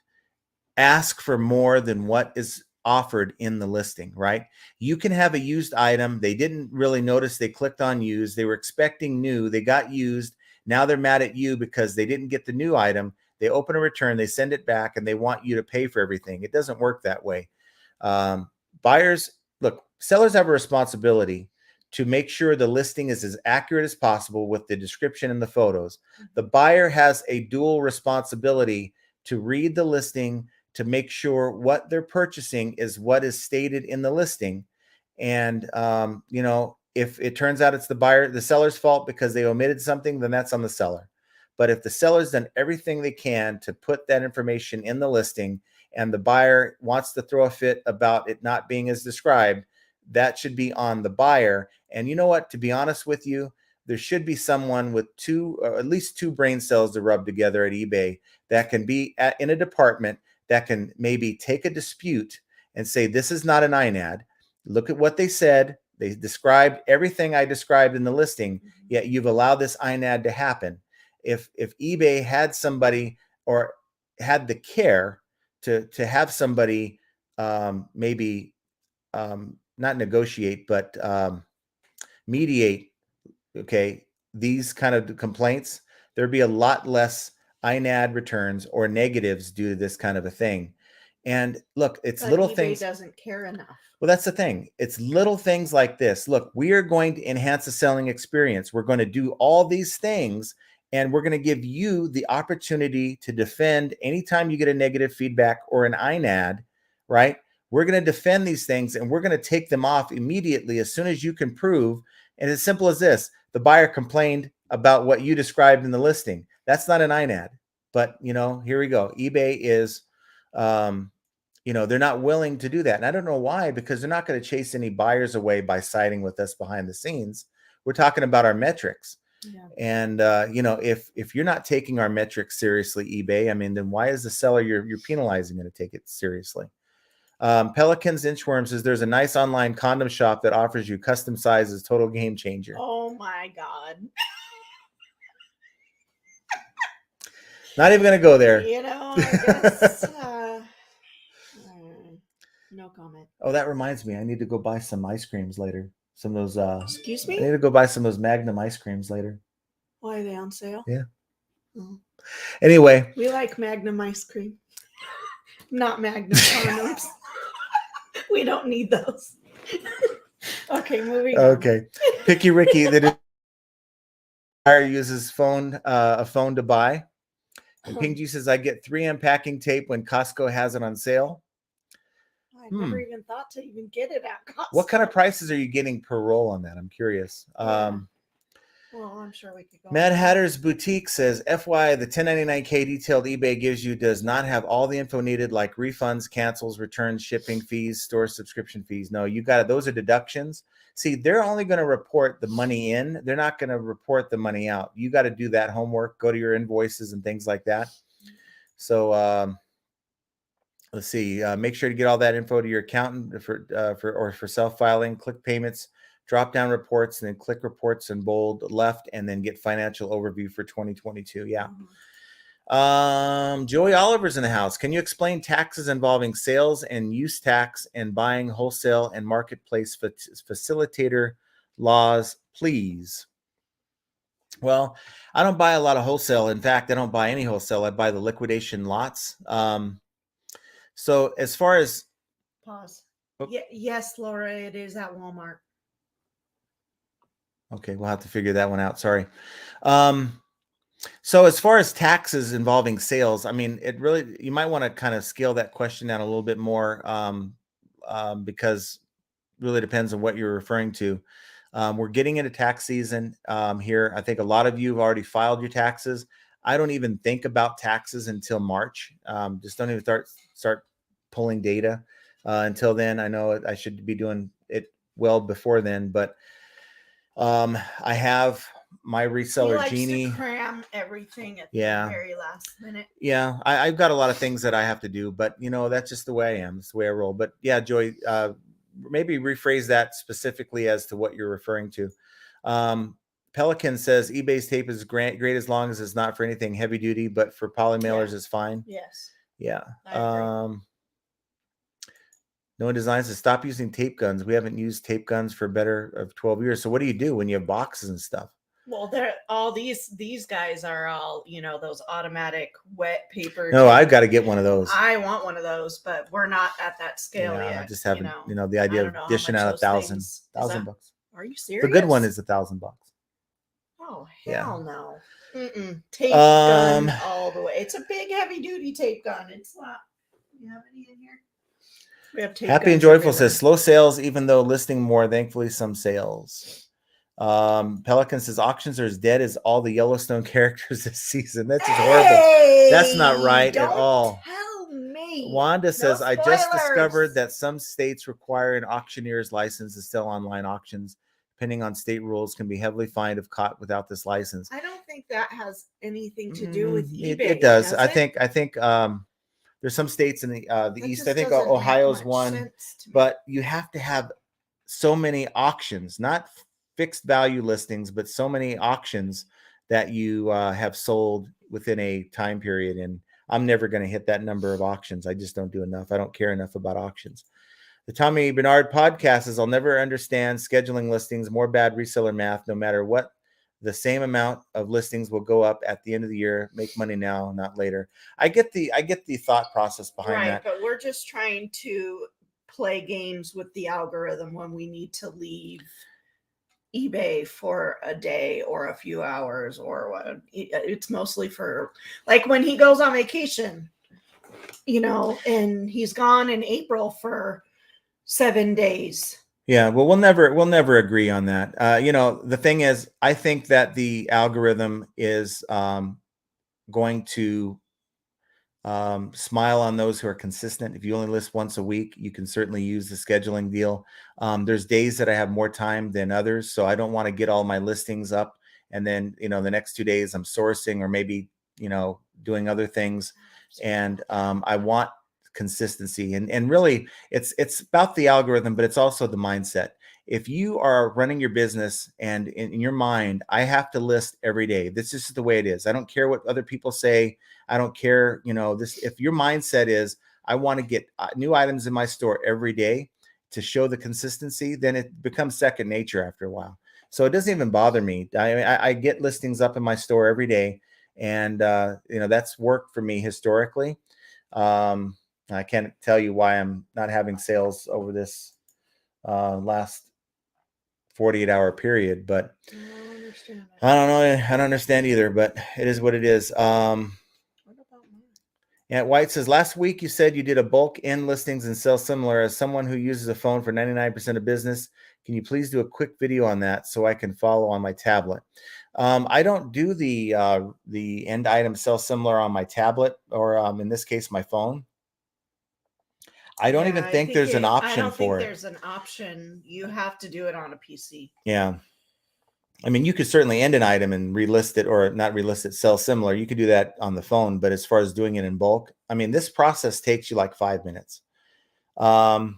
ask for more than what is offered in the listing, right? You can have a used item. They didn't really notice they clicked on used. They were expecting new. They got used. Now they're mad at you because they didn't get the new item. They open a return, they send it back, and they want you to pay for everything. It doesn't work that way. Sellers have a responsibility to make sure the listing is as accurate as possible with the description and the photos. The buyer has a dual responsibility to read the listing, to make sure what they're purchasing is what is stated in the listing. And, if it turns out it's the seller's fault because they omitted something, then that's on the seller. But if the seller's done everything they can to put that information in the listing, and the buyer wants to throw a fit about it not being as described, that should be on the buyer. And you know what? To be honest with you, there should be someone with at least two brain cells to rub together at eBay that can be in a department that can maybe take a dispute and say, this is not an INAD. Look at what they said. They described everything I described in the listing, yet you've allowed this INAD to happen. If eBay had somebody or had the care to have somebody maybe not negotiate, but mediate, okay, these kind of complaints, there'd be a lot less INAD returns or negatives due to this kind of a thing. And look, it's but little eBay things. Doesn't care enough. Well, that's the thing. It's little things like this. Look, we are going to enhance the selling experience. We're going to do all these things, and we're going to give you the opportunity to defend anytime you get a negative feedback or an INAD, right? We're going to defend these things, and we're going to take them off immediately as soon as you can prove. And as simple as this, the buyer complained about what you described in the listing. That's not an INAD. But, here we go. eBay is... they're not willing to do that. And I don't know why, because they're not going to chase any buyers away by siding with us behind the scenes. We're talking about our metrics. Yeah. And, if you're not taking our metrics seriously, eBay, I mean, then why is the seller you're penalizing going to take it seriously? Pelicans Inchworm says there's a nice online condom shop that offers you custom sizes, total game changer. Oh my God. Not even going to go there. I guess... no comment. Oh, that reminds me. I need to go buy some ice creams later. Some of those. Excuse me? I need to go buy some of those Magnum ice creams later. Why are they on sale? Yeah. Oh. Anyway. We like Magnum ice cream. Not Magnum condoms. We don't need those. Okay, moving on. Okay. Picky Ricky, the buyer uses a phone to buy. And Ping G says, I get 3M packing tape when Costco has it on sale. I never even thought to even get it at Costco. What kind of prices are you getting per roll on that? I'm curious. Yeah. Well, I'm sure we could go. Mad Hatter's Boutique says, FYI, the 1099K detailed eBay gives you does not have all the info needed, like refunds, cancels, returns, shipping fees, store subscription fees. No, you got it. Those are deductions. See, they're only going to report the money in. They're not going to report the money out. You got to do that homework, go to your invoices and things like that. So, let's see. Make sure to get all that info to your accountant for self-filing. Click payments, drop down reports, and then click reports in bold left, and then get financial overview for 2022. Yeah. Joey Oliver's in the house. Can you explain taxes involving sales and use tax and buying wholesale and marketplace facilitator laws, please? Well, I don't buy a lot of wholesale. In fact, I don't buy any wholesale. I buy the liquidation lots. So as far as pause. Yes, Laura, it is at Walmart. Okay, we'll have to figure that one out. Sorry. So as far as taxes involving sales, I mean, you might want to kind of scale that question down a little bit more because it really depends on what you're referring to. We're getting into tax season here. I think a lot of you have already filed your taxes. I don't even think about taxes until March. Just don't even start pulling data until then. I know I should be doing it well before then, but I have my reseller Jeannie. To cram everything at the very last minute. Yeah, I've got a lot of things that I have to do, but that's just the way I am. It's the way I roll. But yeah, Joy, maybe rephrase that specifically as to what you're referring to. Pelican says eBay's tape is great as long as it's not for anything heavy duty, but for poly mailers is fine. Yes. Yeah. Noah Design says stop using tape guns. We haven't used tape guns for better of 12 years. So what do you do when you have boxes and stuff? Well, they're all these guys are all, those automatic wet paper. No, I've got to get one of those. I want one of those, but we're not at that scale yet. I just haven't, the idea of dishing out $1,000 bucks. Are you serious? The good one is $1,000 bucks. Oh, hell no. Tape gun all the way. It's a big heavy duty tape gun. It's not. You have any in here? We have tape Happy and Joyful says slow sales, even though listing more. Thankfully, some sales. Pelican says auctions are as dead as all the Yellowstone characters this season. That's just horrible. That's not right at all. Tell me. Wanda says I just discovered that some states require an auctioneer's license to sell online auctions. Depending on state rules, can be heavily fined if caught without this license. I don't think that has anything to do with eBay. It does. I think there's some states in the East. I think Ohio's one, but you have to have so many auctions, not fixed value listings, but so many auctions that you have sold within a time period. And I'm never going to hit that number of auctions. I just don't do enough. I don't care enough about auctions. The Tommy Bernard podcast says, I'll never understand scheduling listings, more bad reseller math, no matter what. The same amount of listings will go up at the end of the year. Make money now, not later. I get the thought process behind that. But we're just trying to play games with the algorithm when we need to leave eBay for a day or a few hours or what. It's mostly for like when he goes on vacation, and he's gone in April for 7 days. Yeah, well, we'll never agree on that. The thing is, I think that the algorithm is going to smile on those who are consistent. If you only list once a week, you can certainly use the scheduling deal. There's days that I have more time than others, so I don't want to get all my listings up and then the next 2 days I'm sourcing or maybe doing other things, and I want consistency. And really, it's about the algorithm, but it's also the mindset. If you are running your business and in your mind, I have to list every day. This is the way it is. I don't care what other people say. I don't care, this. If your mindset is, I want to get new items in my store every day to show the consistency, then it becomes second nature after a while. So it doesn't even bother me. I get listings up in my store every day, and that's worked for me historically. I can't tell you why I'm not having sales over this last 48-hour period, but I don't know. I don't understand either, but it is what it is. And White says, last week you said you did a bulk end listings and sell similar. As someone who uses a phone for 99% of business, can you please do a quick video on that so I can follow on my tablet? I don't do the end item sell similar on my tablet or in this case, my phone. I don't even think there's an option for it. There's an option. You have to do it on a PC. Yeah. I mean, you could certainly end an item and relist it, or not relist it, sell similar. You could do that on the phone, but as far as doing it in bulk, I mean, this process takes you like 5 minutes. Let's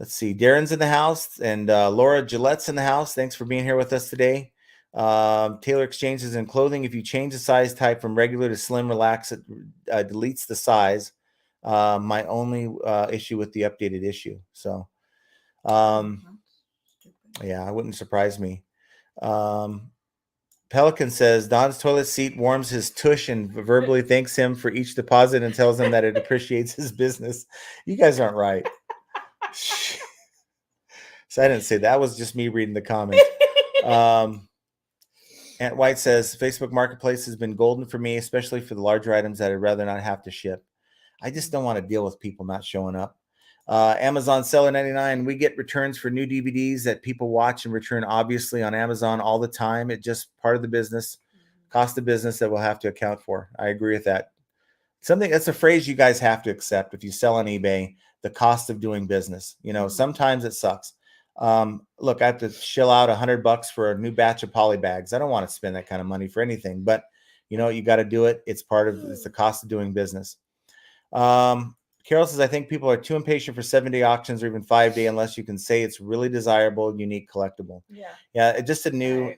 see. Darren's in the house, and Laura Gillette's in the house. Thanks for being here with us today. Taylor Exchanges in Clothing. If you change the size type from regular to slim, relax, it deletes the size. My only issue with the updated issue. So, yeah, it wouldn't surprise me. Pelican says Don's toilet seat warms his tush and verbally thanks him for each deposit and tells him that it appreciates his business. You guys aren't right. So I didn't say that. That was just me reading the comments. Aunt White says Facebook Marketplace has been golden for me, especially for the larger items that I'd rather not have to ship. I just don't want to deal with people not showing up. Amazon Seller 99, we get returns for new DVDs that people watch and return obviously on Amazon all the time. It's just part of the business, cost of business that we'll have to account for. I agree with that. That's a phrase you guys have to accept if you sell on eBay, the cost of doing business. Sometimes it sucks. Look, I have to shill out $100 for a new batch of poly bags. I don't want to spend that kind of money for anything, but you got to do it. It's the cost of doing business. Carol says, I think people are too impatient for 7-day auctions or even 5-day unless you can say it's really desirable, unique, collectible. Yeah. It's just a new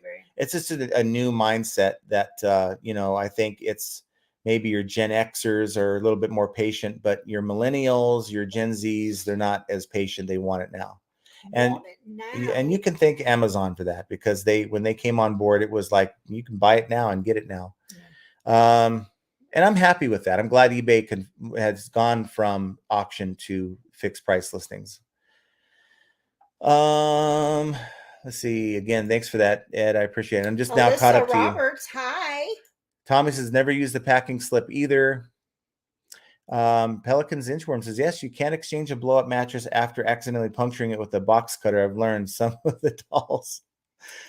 mindset that, I think it's maybe your Gen Xers are a little bit more patient, but your millennials, your Gen Zs, they're not as patient. They want it now. And you can thank Amazon for that, because when they came on board, it was like, you can buy it now and get it now. Yeah. And I'm happy with that. I'm glad eBay has gone from auction to fixed price listings. Let's see. Again, thanks for that, Ed. I appreciate it. I'm just now caught up to Roberts, you. Hi. Tommy says, never used the packing slip either. Pelican's Inchworm says, yes, you can't exchange a blow-up mattress after accidentally puncturing it with a box cutter. I've learned some of the dolls.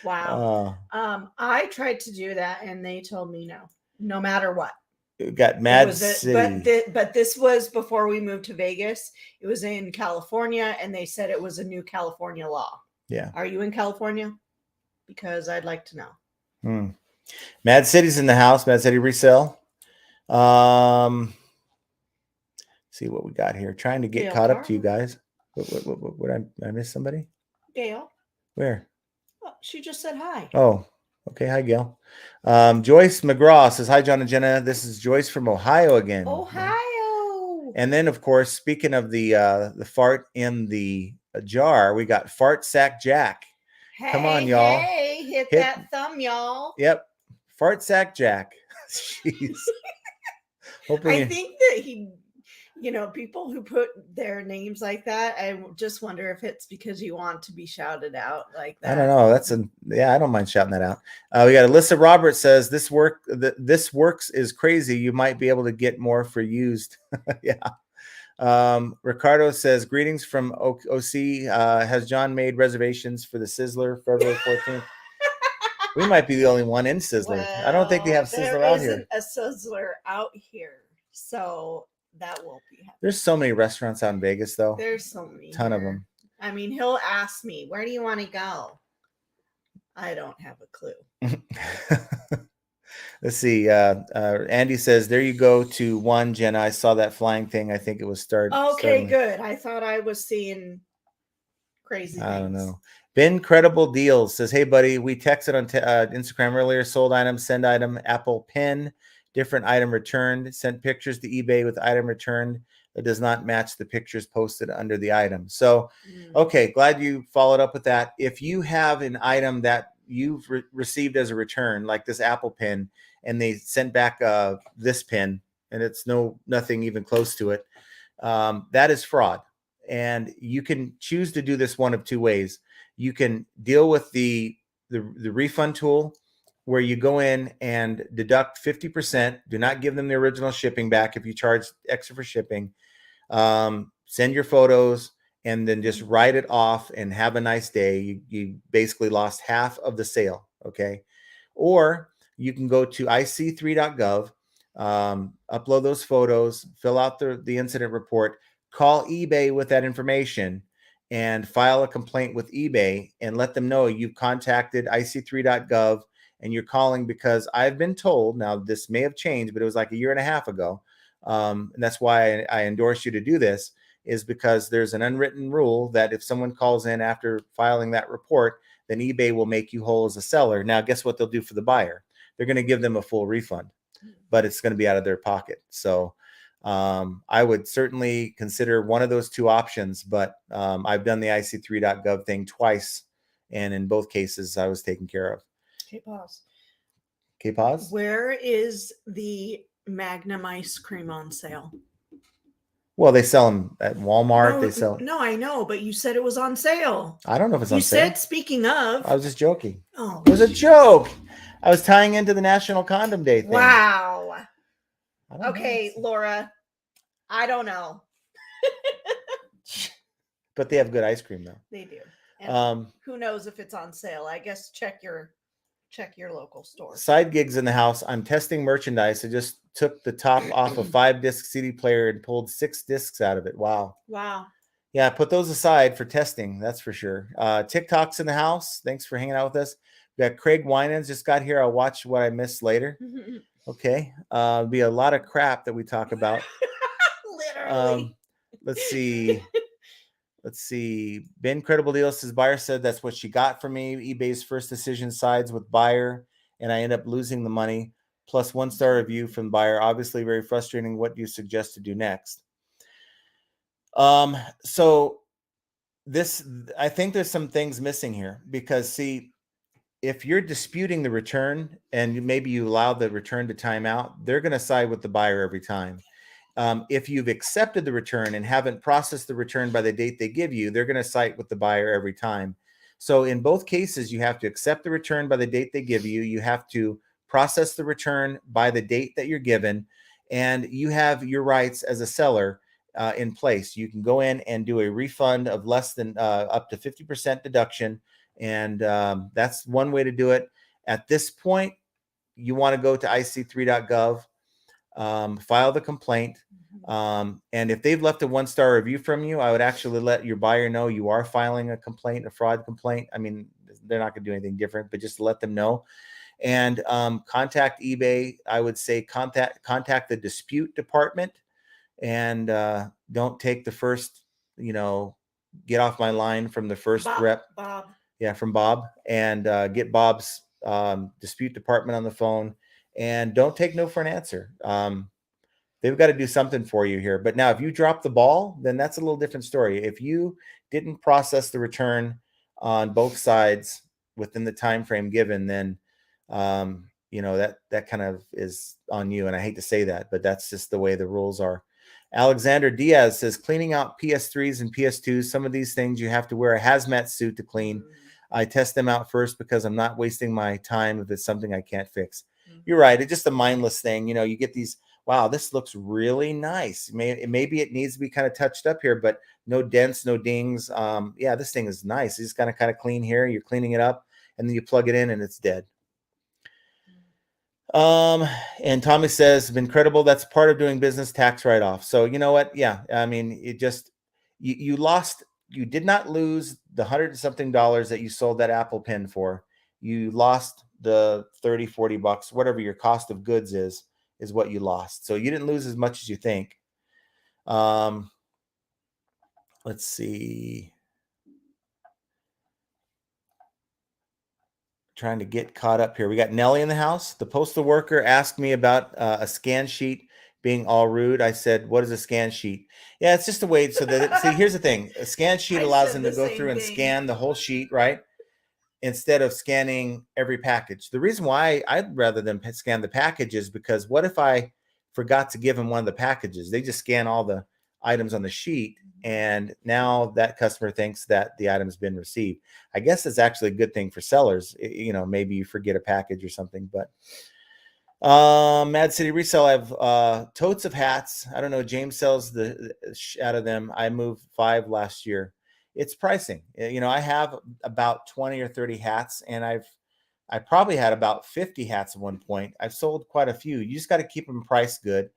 Wow. I tried to do that and they told me no matter what. Got Mad City. But this was before we moved to Vegas. It was in California, and they said it was a new California law. Yeah. Are you in California? Because I'd like to know. Mad City's in the house. Mad City Resell. See what we got here. Trying to get caught up to you guys. What I miss somebody? Gail. Where? Oh, she just said hi. Oh, okay. Hi, Gail. Joyce McGraw says, hi, John and Jenna. This is Joyce from Ohio again. Ohio. And then, of course, speaking of the fart in the jar, we got Fart Sack Jack. Hey, come on, y'all. Hey, hit that thumb, y'all. Yep. Fart Sack Jack. Jeez. I think that people who put their names like that, I just wonder if it's because you want to be shouted out like that. I don't know. I don't mind shouting that out. We got Alyssa Roberts says, this works is crazy. You might be able to get more for used. Yeah. Ricardo says, greetings from OC. Has John made reservations for the Sizzler February 14th? We might be the only one in Sizzler. Well, I don't think they have Sizzler out here. There isn't a Sizzler out here, so that won't be happening. There's so many restaurants out in Vegas, though. There's so many. Ton of them. I mean, he'll ask me, where do you want to go? I don't have a clue. Let's see. Andy says, there you go to one, Jenna. I saw that flying thing. I think it was started. Okay, good. I thought I was seeing crazy things. I don't know. Ben Credible Deals says, hey, buddy, we texted on Instagram earlier. Sold item, send item, Apple Pen, different item returned, sent pictures to eBay with item returned that does not match the pictures posted under the item. So, okay, glad you followed up with that. If you have an item that you've received as a return, like this Apple Pen, and they sent back this pen, and it's nothing even close to it, that is fraud. And you can choose to do this one of two ways. You can deal with the refund tool, where you go in and deduct 50%. Do not give them the original shipping back if you charge extra for shipping. Send your photos and then just write it off and have a nice day. You basically lost half of the sale. Okay. Or you can go to ic3.gov, upload those photos, fill out the incident report, call eBay with that information, and file a complaint with eBay and let them know you've contacted ic3.gov and you're calling because I've been told, now this may have changed, but it was like a year and a half ago. And that's why I endorse you to do this, is because there's an unwritten rule that if someone calls in after filing that report, then eBay will make you whole as a seller. Now, guess what they'll do for the buyer? They're going to give them a full refund, but it's going to be out of their pocket. So I would certainly consider one of those two options, but I've done the ic3.gov thing twice, and in both cases, I was taken care of. Okay, pause. Okay, pause. Where is the Magnum ice cream on sale? Well, they sell them at Walmart. No, I know, but you said it was on sale. I don't know if it's on sale. You said, speaking of. I was just joking. Oh, it was a joke. I was tying into the National Condom Day thing. Wow. Okay, Laura. I don't know. But they have good ice cream, though. They do. And who knows if it's on sale? I guess check your local store. Side gigs in the house. I'm testing merchandise. I just took the top off a 5-disc CD player and pulled 6 discs out of it. Wow. Yeah, put those aside for testing. That's for sure. TikTok's in the house. Thanks for hanging out with us. We got Craig Winans just got here. I'll watch what I missed later. Okay. Be a lot of crap that we talk about. Literally. Let's see. Ben Credible Deal says, buyer said that's what she got for me. eBay's first decision sides with buyer, and I end up losing the money. Plus 1-star review from buyer. Obviously very frustrating. What do you suggest to do next? So I think there's some things missing here, because see, if you're disputing the return and maybe you allow the return to time out, they're going to side with the buyer every time. If you've accepted the return and haven't processed the return by the date they give you, they're going to side with the buyer every time. So in both cases, you have to accept the return by the date they give you. You have to process the return by the date that you're given, and you have your rights as a seller in place. You can go in and do a refund of less than up to 50% deduction, and that's one way to do it. At this point, you want to go to ic3.gov, file the complaint, and if they've left a 1-star review from you, I would actually let your buyer know you are filing a complaint, a fraud complaint. I mean, they're not going to do anything different, but just let them know. And contact eBay. I would say contact the dispute department, and don't take the first, get off my line from the first rep. Bob. Yeah, from Bob, and get Bob's dispute department on the phone, and don't take no for an answer. They've got to do something for you here. But now, if you drop the ball, then that's a little different story. If you didn't process the return on both sides within the time frame given, then that kind of is on you. And I hate to say that, but that's just the way the rules are. Alexander Diaz says, cleaning out PS3s and PS2s. Some of these things you have to wear a hazmat suit to clean. I test them out first because I'm not wasting my time if it's something I can't fix. You're right. It's just a mindless thing. You get these, wow, this looks really nice. Maybe it needs to be kind of touched up here, but no dents, no dings. Yeah, this thing is nice. You just kind of clean here. You're cleaning it up, and then you plug it in, and it's dead. And Tommy says, incredible. That's part of doing business, tax write-off. So you know what? Yeah, I mean, it just you lost. You did not lose the $100-something that you sold that Apple Pen for. You lost the $30, $40, whatever your cost of goods is what you lost. So you didn't lose as much as you think. Let's see. Trying to get caught up here. We got Nellie in the house. The postal worker asked me about a scan sheet being all rude. I said, what is a scan sheet? Yeah, it's just a way so that, see, here's the thing. A scan sheet allows them to go through and scan the whole sheet, right? Instead of scanning every package. The reason why I'd rather them scan the package is because what if I forgot to give them one of the packages? They just scan all the items on the sheet, and now that customer thinks that the item's been received. I guess it's actually a good thing for sellers. Maybe you forget a package or something. But Mad City Resell, I have totes of hats. I don't know. James sells the out of them. I moved 5 last year. It's pricing. I have about 20 or 30 hats, and I probably had about 50 hats at one point. I've sold quite a few. You just got to keep them priced good.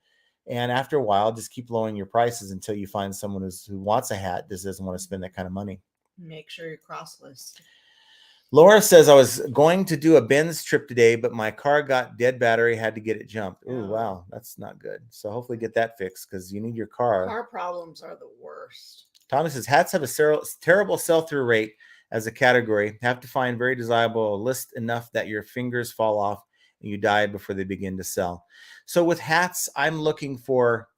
And after a while, just keep lowering your prices until you find someone who wants a hat, just doesn't want to spend that kind of money. Make sure you're cross list. Laura says, I was going to do a Benz trip today, but my car got dead battery, had to get it jumped. Ooh, wow. That's not good. So hopefully get that fixed because you need your car. Car problems are the worst. Thomas says, hats have a terrible sell-through rate as a category. Have to find very desirable, list enough that your fingers fall off and you die before they begin to sell. So with hats, I'm looking for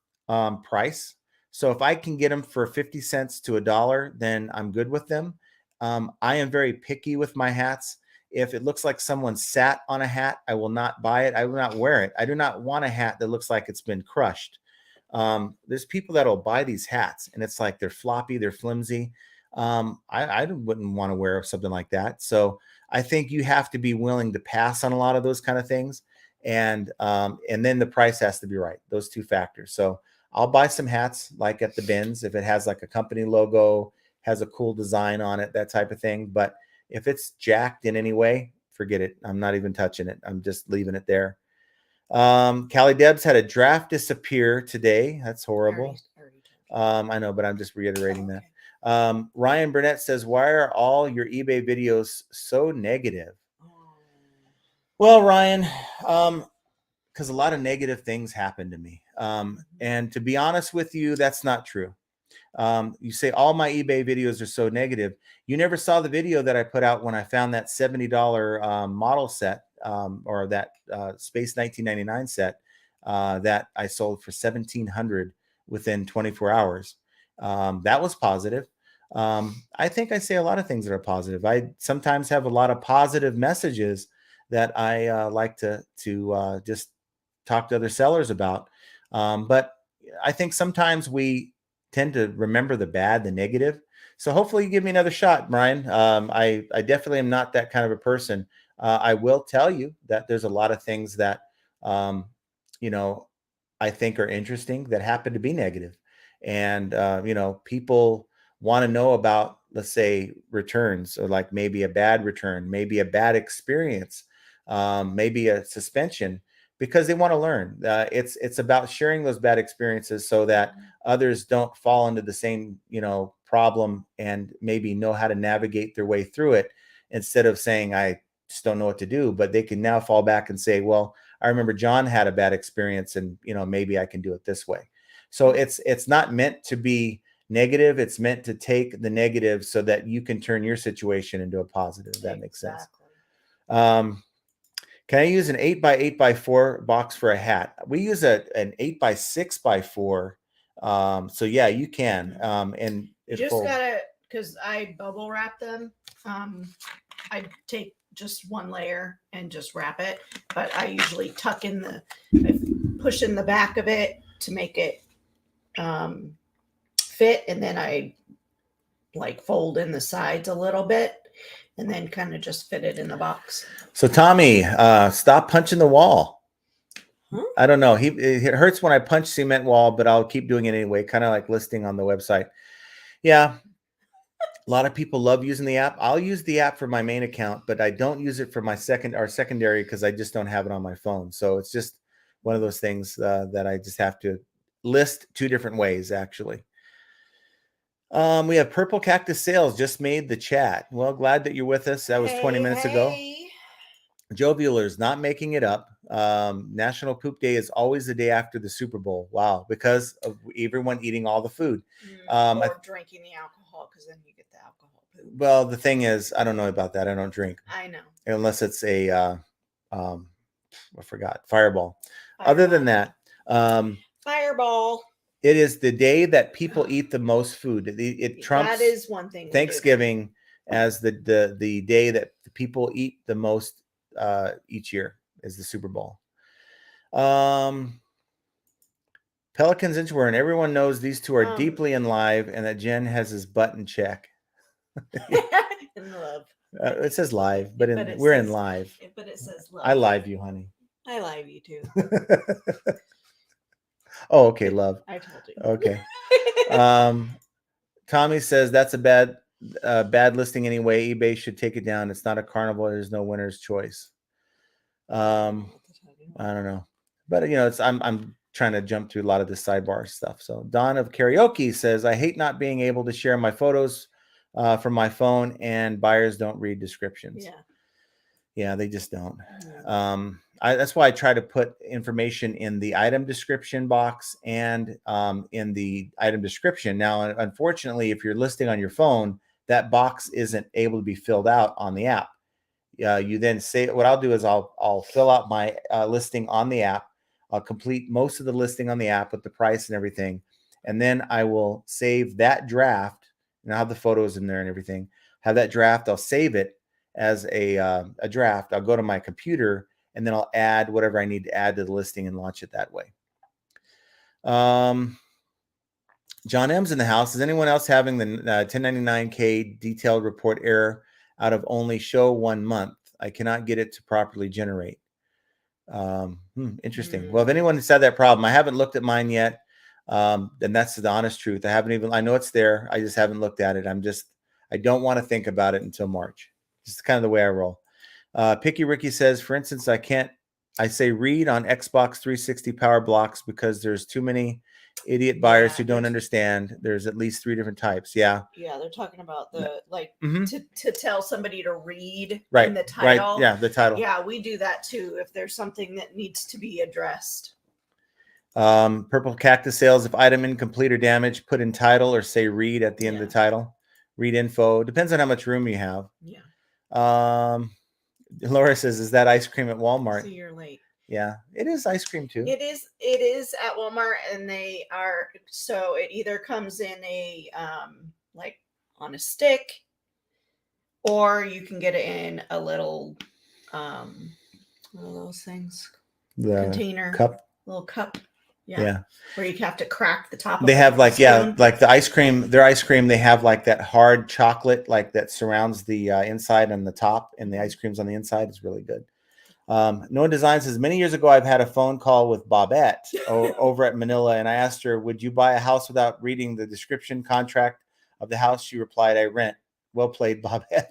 price. So if I can get them for 50 cents to $1, then I'm good with them. I am very picky with my hats. If it looks like someone sat on a hat, I will not buy it. I will not wear it. I do not want a hat that looks like it's been crushed. There's people that will buy these hats and it's like they're floppy, they're flimsy. I wouldn't want to wear something like that. So I think you have to be willing to pass on a lot of those kind of things. And then the price has to be right. Those two factors. So I'll buy some hats like at the bins if it has like a company logo, has a cool design on it, that type of thing. But if it's jacked in any way, forget it. I'm not even touching it. I'm just leaving it there. Callie Debs had a draft disappear today. That's horrible. I know, but I'm just reiterating that. Ryan Burnett says, why are all your eBay videos so negative? Well, Ryan, because a lot of negative things happen to me. And to be honest with you, that's not true. You say all my eBay videos are so negative. You never saw the video that I put out when I found that $70 model set or that Space 1999 set that I sold for $1,700 within 24 hours. That was positive. I think I say a lot of things that are positive. I sometimes have a lot of positive messages that I like to just talk to other sellers about. But I think sometimes we tend to remember the bad, the negative. So hopefully you give me another shot, Brian. I definitely am not that kind of a person. I will tell you that there's a lot of things that, I think are interesting that happen to be negative. And, people want to know about, let's say, returns or like maybe a bad return, maybe a bad experience, maybe a suspension, because they want to learn. It's about sharing those bad experiences so that others don't fall into the same, problem and maybe know how to navigate their way through it instead of saying, I just don't know what to do. But they can now fall back and say, well, I remember John had a bad experience and, maybe I can do it this way. So it's not meant to be negative, it's meant to take the negative so that you can turn your situation into a positive. If that makes sense. Can I use an 8x8x4 box for a hat? We use an 8x6x4. So yeah, you can. And you just gotta, because I bubble wrap them. I take just one layer and just wrap it, but I usually tuck in I push in the back of it to make it fit, and then I like fold in the sides a little bit, and then kind of just fit it in the box. So Tommy, stop punching the wall. Huh? I don't know. It hurts when I punch cement wall, but I'll keep doing it anyway. Kind of like listing on the website. Yeah. A lot of people love using the app. I'll use the app for my main account, but I don't use it for my secondary because I just don't have it on my phone. So it's just one of those things that I just have to list two different ways, actually. We have Purple Cactus Sales just made the chat. Well, glad that you're with us. That was 20 minutes ago. Joe Bueller's not making it up. National Poop Day is always the day after the Super Bowl. Wow, because of everyone eating all the food. Or drinking the alcohol, because then you get the alcohol poop. Well, the thing is, I don't know about that. I don't drink. I know. Unless it's a, I forgot, Fireball. Other than that. Fireball. It is the day that people eat the most food. It trumps that is one thing. Thanksgiving as the day that people eat the most each year is the Super Bowl. Pelicans Inchworm. Everyone knows these two are deeply in live, and that Jen has his butt in check. In love. It says live, but we're in live. But it says love. I live you, honey. I live you too. Oh, okay, love. I told you. Okay. Tommy says that's a bad listing anyway. eBay should take it down. It's not a carnival. There's no winner's choice. I don't know, but I'm trying to jump through a lot of the sidebar stuff. So Don of Karaoke says, I hate not being able to share my photos from my phone, and buyers don't read descriptions. Yeah, they just don't. That's why I try to put information in the item description box and in the item description. Now, unfortunately, if you're listing on your phone, that box isn't able to be filled out on the app. You then say, what I'll do is I'll fill out my listing on the app. I'll complete most of the listing on the app with the price and everything. And then I will save that draft, and I'll have the photos in there and everything. Have that draft. I'll save it as a draft. I'll go to my computer, and then I'll add whatever I need to add to the listing and launch it that way. John M's in the house. Is anyone else having the 1099K detailed report error out of only show 1 month? I cannot get it to properly generate. Interesting. Well, if anyone has had that problem, I haven't looked at mine yet. And that's the honest truth. I know it's there. I just haven't looked at it. I don't want to think about it until March. Just kind of the way I roll. Picky Ricky says, for instance, I say read on Xbox 360 power blocks because there's too many idiot buyers who don't understand. There's at least 3 different types. Yeah, they're talking about the to tell somebody to read right in the title. Right. Yeah, the title. Yeah, we do that too if there's something that needs to be addressed. Purple Cactus Sales. If item incomplete or damaged, put in title or say read at the end of the title. Read info. Depends on how much room you have. Yeah. Laura says, is that ice cream at Walmart? So you're late. Yeah, it is ice cream too. It is at Walmart, and they are, so it either comes in a like on a stick, or you can get it in a little what are those things? The container cup. Little cup. Yeah. Where you have to crack the top of they it. Have like like the ice cream, their ice cream, they have like that hard chocolate like that surrounds the inside and the top, and the ice cream's on the inside. It's really good. Noah Design says, many years ago, I've had a phone call with Bobette over at Manila, and I asked her, would you buy a house without reading the description contract of the house? She replied, I rent. Well played, Bobette.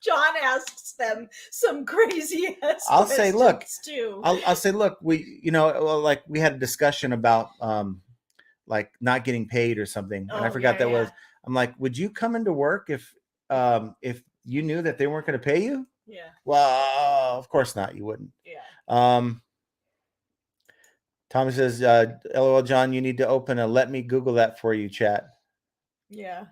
John asks them some crazy ass I'll say, look, too. I'll say, look, we had a discussion about like not getting paid or something, and I forgot was. I'm like, would you come into work if you knew that they weren't going to pay you? Yeah. Well, of course not. You wouldn't. Yeah. Tommy says, LOL, John, you need to open a let me Google that for you chat. Yeah.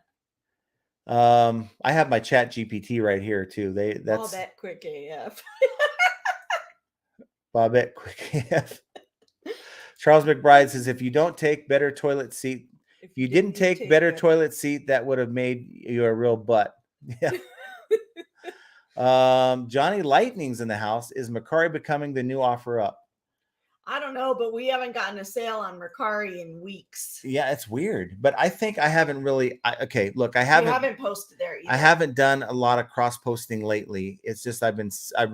I have my chat GPT right here too. That's Bobette Quick AF. Bobette Quick AF. Charles McBride says, if you don't take better toilet seat, if you didn't take better toilet seat, that would have made you a real butt. Yeah. Johnny Lightning's in the house. Is Mercari becoming the new offer up? I don't know, but we haven't gotten a sale on Mercari in weeks. Yeah, it's weird, but I think I haven't really. Okay, look, I We haven't posted there either. I haven't done a lot of cross posting lately. It's just I've been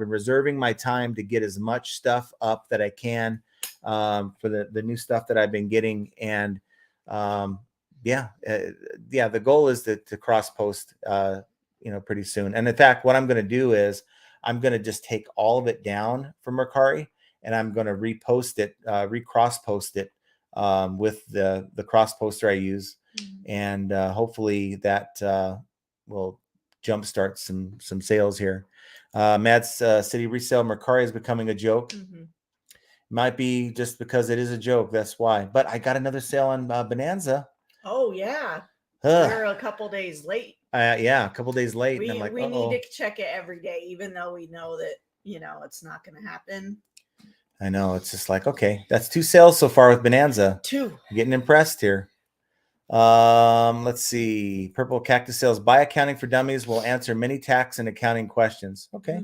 reserving my time to get as much stuff up that I can for the new stuff that I've been getting, and yeah, the goal is to cross post pretty soon. And in fact, what I'm going to do is I'm going to just take all of it down from Mercari, and I'm going to repost it, recross post it with the cross poster I use, and hopefully that will jumpstart some sales here. Matt's City Resale Mercari is becoming a joke. Might be just because it is a joke. That's why. But I got another sale on Bonanza. Oh yeah, we're a couple days late. Yeah, a couple days late. We, and I'm like, we need to check it every day, even though we know that it's not going to happen. I know, it's just like, okay, that's 2 sales so far with Bonanza. 2. I'm getting impressed here. Let's see. Purple Cactus Sales. Buy Accounting for Dummies will answer many tax and accounting questions. Okay.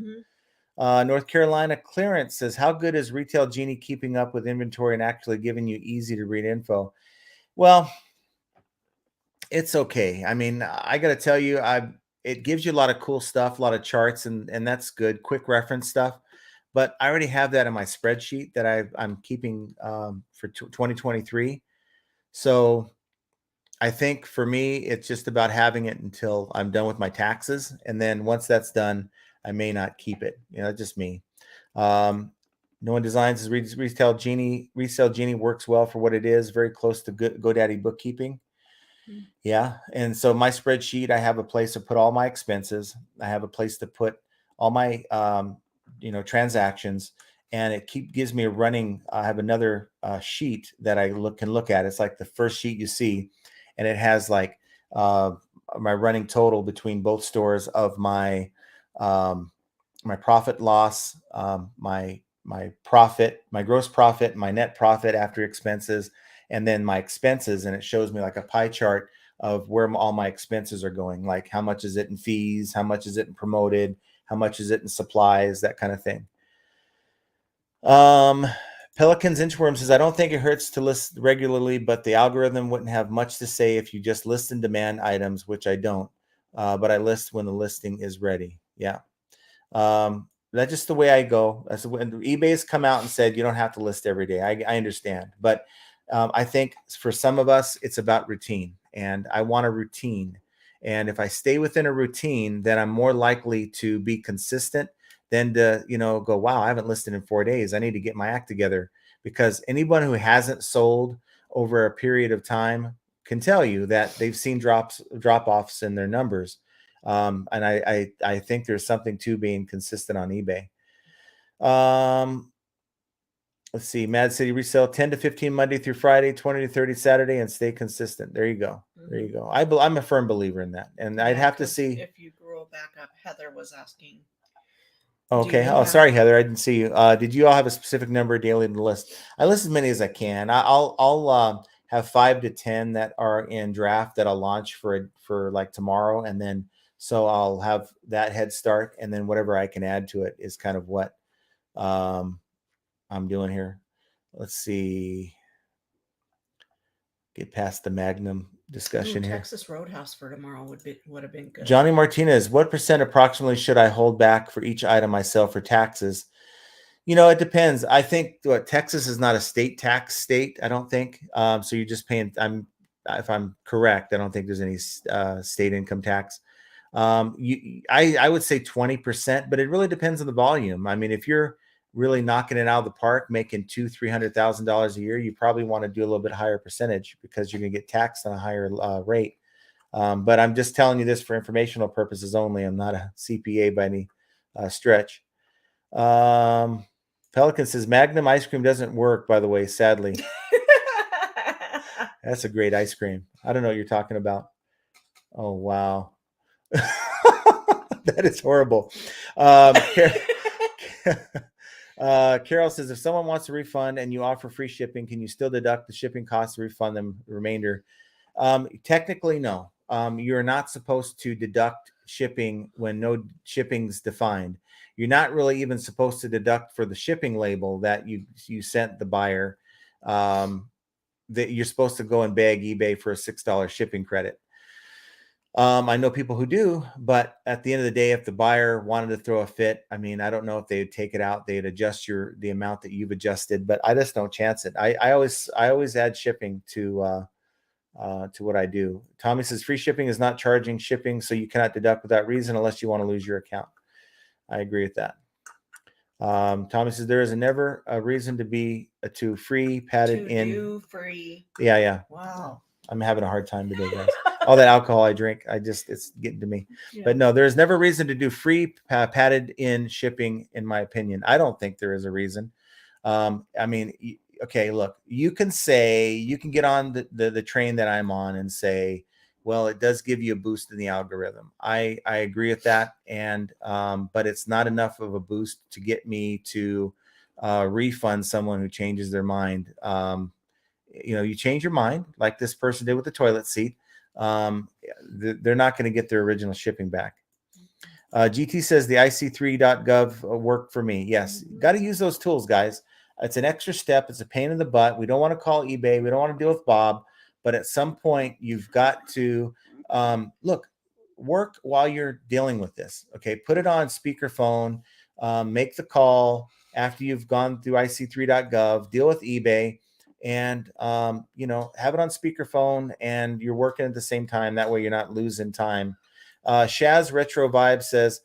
North Carolina Clearance says, how good is Retail Genie keeping up with inventory and actually giving you easy to read info? Well, it's okay. I mean, I got to tell you, it gives you a lot of cool stuff, a lot of charts, and that's good. Quick reference stuff. But I already have that in my spreadsheet that I'm keeping for 2023. So I think for me, it's just about having it until I'm done with my taxes. And then once that's done, I may not keep it. Just me. No One Designs is Resale Genie works well for what it is. Very close to GoDaddy bookkeeping. Yeah. And so my spreadsheet, I have a place to put all my expenses. I have a place to put all my, transactions, and it gives me a running. I have another sheet that I can look at. It's like the first sheet you see, and it has like my running total between both stores of my my profit loss, my profit, my gross profit, my net profit after expenses, and then my expenses. And it shows me like a pie chart of where all my expenses are going. Like how much is it in fees? How much is it in promoted? How much is it in supplies? That kind of thing. Pelicans Inchworm says, I don't think it hurts to list regularly, but the algorithm wouldn't have much to say if you just list and demand items, which I don't. But I list when the listing is ready. Yeah. That's just the way I go. That's when eBay's come out and said you don't have to list every day. I understand, but I think for some of us it's about routine, and I want a routine. And if I stay within a routine, then I'm more likely to be consistent than to go, wow, I haven't listed in 4 days. I need to get my act together. Because anyone who hasn't sold over a period of time can tell you that they've seen drop-offs in their numbers. And I think there's something to being consistent on eBay. Let's see. Mad City Resale, 10 to 15 Monday through Friday, 20 to 30 Saturday, and stay consistent. There you go. There you go. I'm a firm believer in that. And I'd have to see. If you grow back up, Heather was asking. Okay. Oh, sorry, Heather. I didn't see you. Did you all have a specific number daily in the list? I list as many as I can. I'll have 5 to 10 that are in draft that I'll launch for like tomorrow, and then so I'll have that head start, and then whatever I can add to it is kind of what I'm doing here. Let's see. Get past the Magnum discussion here. Texas Roadhouse for tomorrow would have been good. Johnny Martinez, what percent approximately should I hold back for each item I sell for taxes? It depends. I think Texas is not a state tax state. I don't think. So you're just paying. If I'm correct, I don't think there's any state income tax. I would say 20%, but it really depends on the volume. I mean, if you're really knocking it out of the park, making $200,000-$300,000 a year, you probably want to do a little bit higher percentage because you're going to get taxed on a higher rate. But I'm just telling you this for informational purposes only. I'm not a CPA by any stretch. Pelican says Magnum ice cream doesn't work, by the way, sadly. That's a great ice cream. I don't know what you're talking about. Oh, wow. That is horrible. Carol says, if someone wants a refund and you offer free shipping, can you still deduct the shipping costs to refund them the remainder? Technically, no. You're not supposed to deduct shipping when no shipping's defined. You're not really even supposed to deduct for the shipping label that you sent the buyer. That you're supposed to go and beg eBay for a $6 shipping credit. I know people who do, but at the end of the day, if the buyer wanted to throw a fit, I mean, I don't know if they'd take it out. They'd adjust the amount that you've adjusted, but I just don't chance it. I always add shipping to what I do. Tommy says free shipping is not charging shipping, so you cannot deduct without reason unless you want to lose your account. I agree with that. Tommy says there is never a reason to be too free, padded in. Do free. Yeah. Wow. I'm having a hard time today, guys. All that alcohol I drink, it's getting to me. Yeah. But no, there's never reason to do free, padded in shipping, in my opinion. I don't think there is a reason. I mean, okay, look, you can get on the train that I'm on and say, well, it does give you a boost in the algorithm. I agree with that. And, but it's not enough of a boost to get me to refund someone who changes their mind. You change your mind like this person did with the toilet seat. They're not going to get their original shipping back. GT says the ic3.gov worked for me. Yes, got to use those tools, guys. It's an extra step. It's a pain in the butt. We don't want to call eBay. We don't want to deal with Bob. But at some point, you've got to work while you're dealing with this. Okay, put it on speakerphone. Make the call after you've gone through ic3.gov. Deal with eBay. And, have it on speakerphone and you're working at the same time. That way you're not losing time. Shaz Retro Vibe says,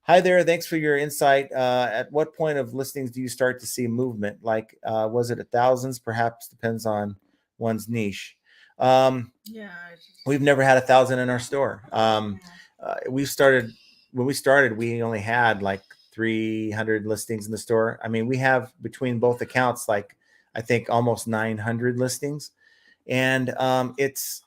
hi there. Thanks for your insight. At what point of listings do you start to see movement? Like, was it at thousands? Perhaps depends on one's niche. We've never had 1,000 in our store. When we started, we only had like 300 listings in the store. I mean, we have between both accounts, like, I think almost 900 listings. And it's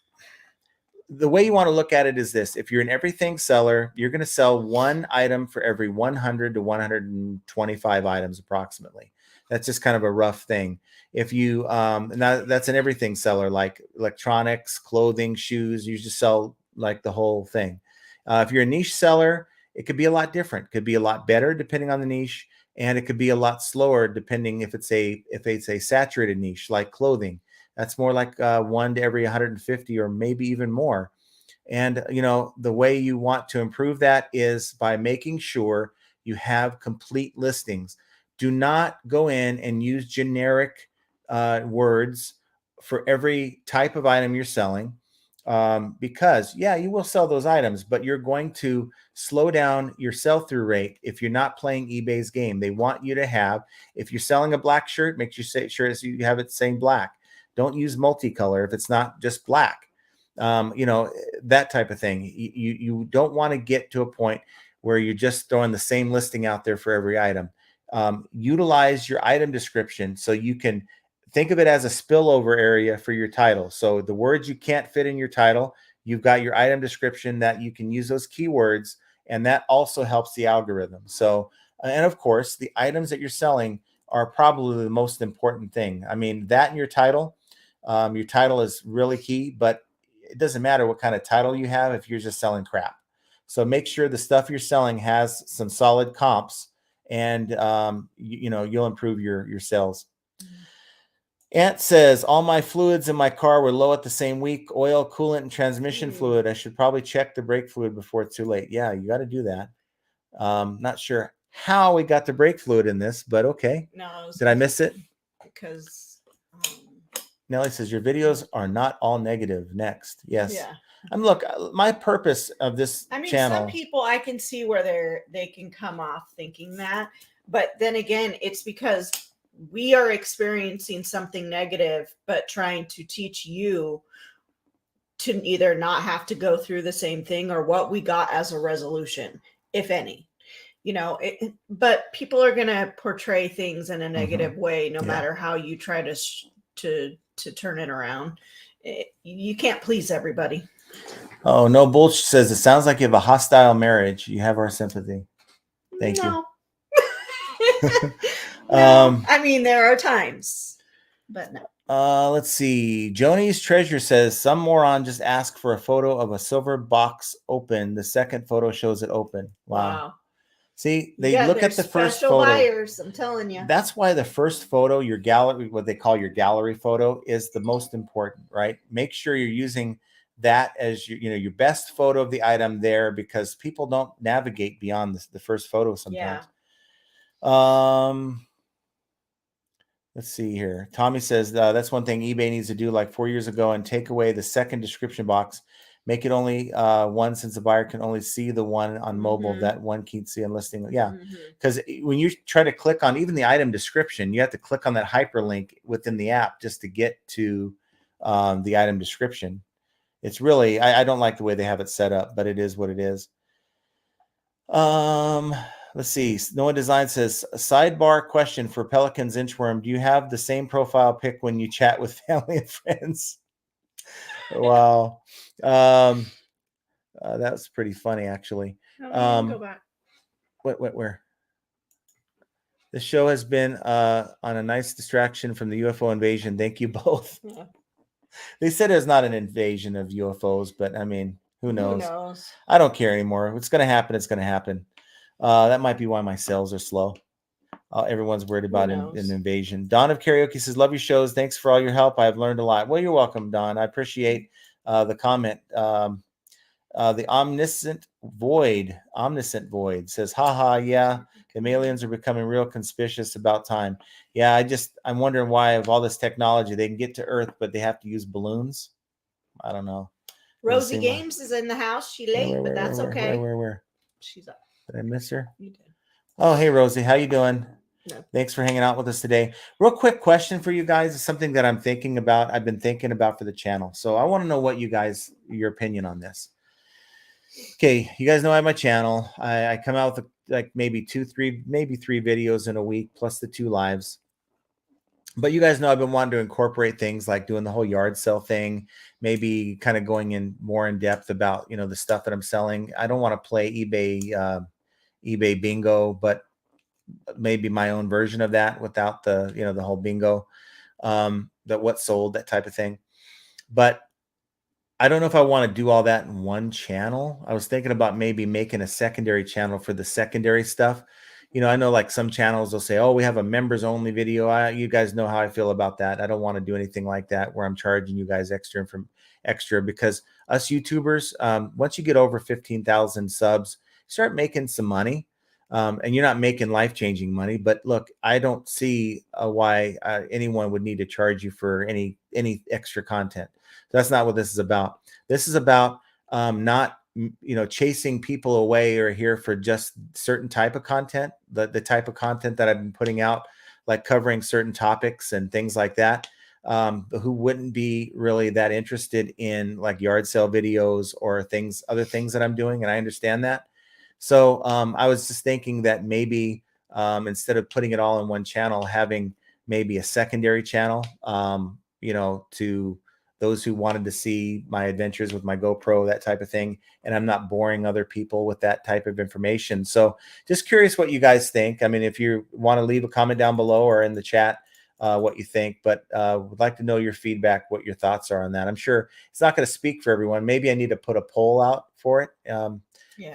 the way you want to look at it is this. If you're an everything seller, you're going to sell one item for every 100 to 125 items approximately. That's just kind of a rough thing. If you, that's an everything seller, like electronics, clothing, shoes, you just sell like the whole thing. If you're a niche seller, it could be a lot different. Could be a lot better depending on the niche. And it could be a lot slower depending if it's a saturated niche like clothing. That's more like 1 to every 150 or maybe even more. And the way you want to improve that is by making sure you have complete listings. Do not go in and use generic words for every type of item you're selling. Because you will sell those items, but you're going to slow down your sell-through rate if you're not playing eBay's game. They want you to have, if you're selling a black shirt, make sure you have it saying black. Don't use multicolor if it's not just black. That type of thing. You don't want to get to a point where you're just throwing the same listing out there for every item. Utilize your item description so you can think of it as a spillover area for your title. So the words you can't fit in your title, you've got your item description that you can use those keywords, and that also helps the algorithm. So, and of course, the items that you're selling are probably the most important thing. I mean, that in your title is really key, but it doesn't matter what kind of title you have if you're just selling crap. So make sure the stuff you're selling has some solid comps, and you'll improve your sales. Ant says, all my fluids in my car were low at the same week. Oil, coolant, and transmission fluid. I should probably check the brake fluid before it's too late. Yeah, you got to do that. Not sure how we got the brake fluid in this, but okay. No, did I miss it? Because Nellie says, your videos are not all negative. Next. Yes. Yeah. Look, my purpose of this channel. Some people I can see where they can come off thinking that. But then again, it's because we are experiencing something negative, but trying to teach you to either not have to go through the same thing or what we got as a resolution, if any. but people are going to portray things in a negative way, no matter how you try to turn it around. You can't please everybody. Oh, no bullshit says it sounds like you have a hostile marriage. You have our sympathy. Thank you. No, I mean, there are times, but no. Let's see. Joni's Treasure says some moron just asked for a photo of a silver box open. The second photo shows it open. Wow. See, they look at the first photo. Buyers, I'm telling you. That's why the first photo, your gallery, what they call your gallery photo, is the most important, right? Make sure you're using that as your best photo of the item there, because people don't navigate beyond the first photo sometimes. Let's see here. Tommy says that's one thing eBay needs to do like 4 years ago and take away the second description box. Make it only one, since the buyer can only see the one on mobile that one can't see on listing. Yeah, because when you try to click on even the item description, you have to click on that hyperlink within the app just to get to the item description. It's really, I don't like the way they have it set up, but it is what it is. Let's see. Noah Design says, a sidebar question for Pelican's Inchworm. Do you have the same profile pic when you chat with family and friends? Wow. That was pretty funny, actually. Go back. Where? The show has been on a nice distraction from the UFO invasion. Thank you both. Yeah. They said it's not an invasion of UFOs, but I mean, who knows? I don't care anymore. It's going to happen. It's going to happen. That might be why my sales are slow. Everyone's worried about an invasion. Dawn of Karaoke says, love your shows. Thanks for all your help. I've learned a lot. Well, you're welcome, Dawn. I appreciate the comment. The Omniscient Void says, haha, yeah, the aliens are becoming real conspicuous about time. Yeah, I'm wondering why, of all this technology, they can get to Earth, but they have to use balloons. I don't know. Rosie Games is in the house. She late, but that's okay. Where? She's up. Did I miss her? You did. Oh, hey, Rosie. How you doing? No. Thanks for hanging out with us today. Real quick question for you guys. It's something that I'm thinking about. I've been thinking about for the channel. So I want to know what your opinion on this. Okay, you guys know I have my channel. I come out with like maybe three videos in a week, plus the 2 lives. But you guys know I've been wanting to incorporate things like doing the whole yard sale thing, maybe kind of going in more in depth about, the stuff that I'm selling. I don't want to play eBay bingo, but maybe my own version of that without the, the whole bingo, that what sold, that type of thing. But I don't know if I want to do all that in one channel. I was thinking about maybe making a secondary channel for the secondary stuff. I know like some channels will say, oh, we have a members only video. You guys know how I feel about that. I don't want to do anything like that where I'm charging you guys extra, because us YouTubers, once you get over 15,000 subs, start making some money. And you're not making life-changing money, but look, I don't see why anyone would need to charge you for any extra content. So that's not what this is about. This is about not chasing people away or here for just certain type of content, the type of content that I've been putting out, like covering certain topics and things like that, who wouldn't be really that interested in like yard sale videos or other things that I'm doing. And I understand that. So I was just thinking that maybe instead of putting it all in one channel, having maybe a secondary channel, to those who wanted to see my adventures with my GoPro, that type of thing. And I'm not boring other people with that type of information. So just curious what you guys think. I mean, if you want to leave a comment down below or in the chat, what you think, but would like to know your feedback, what your thoughts are on that. I'm sure it's not going to speak for everyone. Maybe I need to put a poll out for it.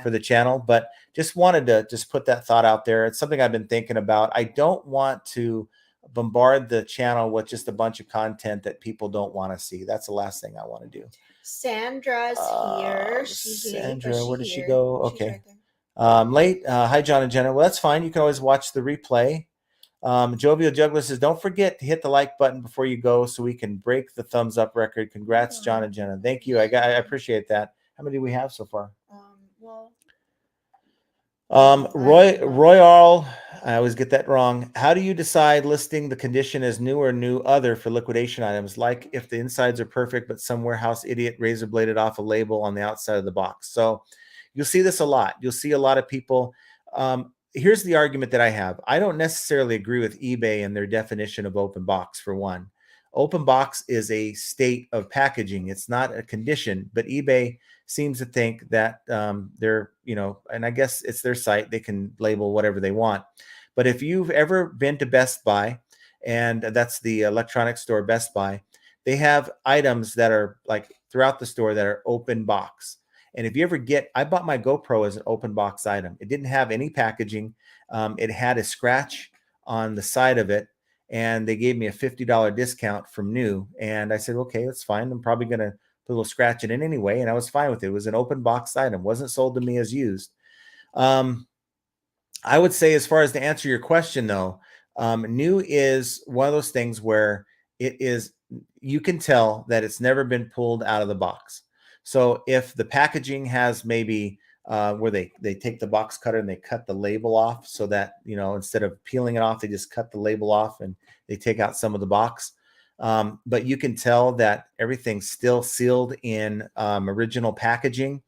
For the channel, but just wanted to just put that thought out there. It's something I've been thinking about. I don't want to bombard the channel with just a bunch of content that people don't want to see. That's the last thing I want to do. Sandra's here. Sandra, where did she go? Okay. Right late. Hi, John and Jenna. Well, that's fine. You can always watch the replay. Jovial Juggler says, don't forget to hit the like button before you go so we can break the thumbs up record. Congrats, John and Jenna. Thank you. I appreciate that. How many do we have so far? Royal, I always get that wrong. How do you decide listing the condition as new or new other for liquidation items? Like if the insides are perfect, but some warehouse idiot razor bladed off a label on the outside of the box. So you'll see this a lot. You'll see a lot of people. here's the argument that I have. I don't necessarily agree with eBay and their definition of open box. For one, open box is a state of packaging. It's not a condition, but eBay seems to think that they're, and I guess it's their site. They can label whatever they want. But if you've ever been to Best Buy, and that's the electronic store Best Buy, they have items that are like throughout the store that are open box. And if you ever I bought my GoPro as an open box item. It didn't have any packaging. It had a scratch on the side of it, and they gave me a $50 discount from new. And I said, okay, that's fine. I'm probably going to put a little scratch in it anyway. And I was fine with it. It was an open box item. It wasn't sold to me as used. I would say, as far as to answer your question, though, new is one of those things where you can tell that it's never been pulled out of the box. So if the packaging has maybe where they take the box cutter and they cut the label off, so that, instead of peeling it off, they just cut the label off and they take out some of the box. But you can tell that everything's still sealed in original packaging.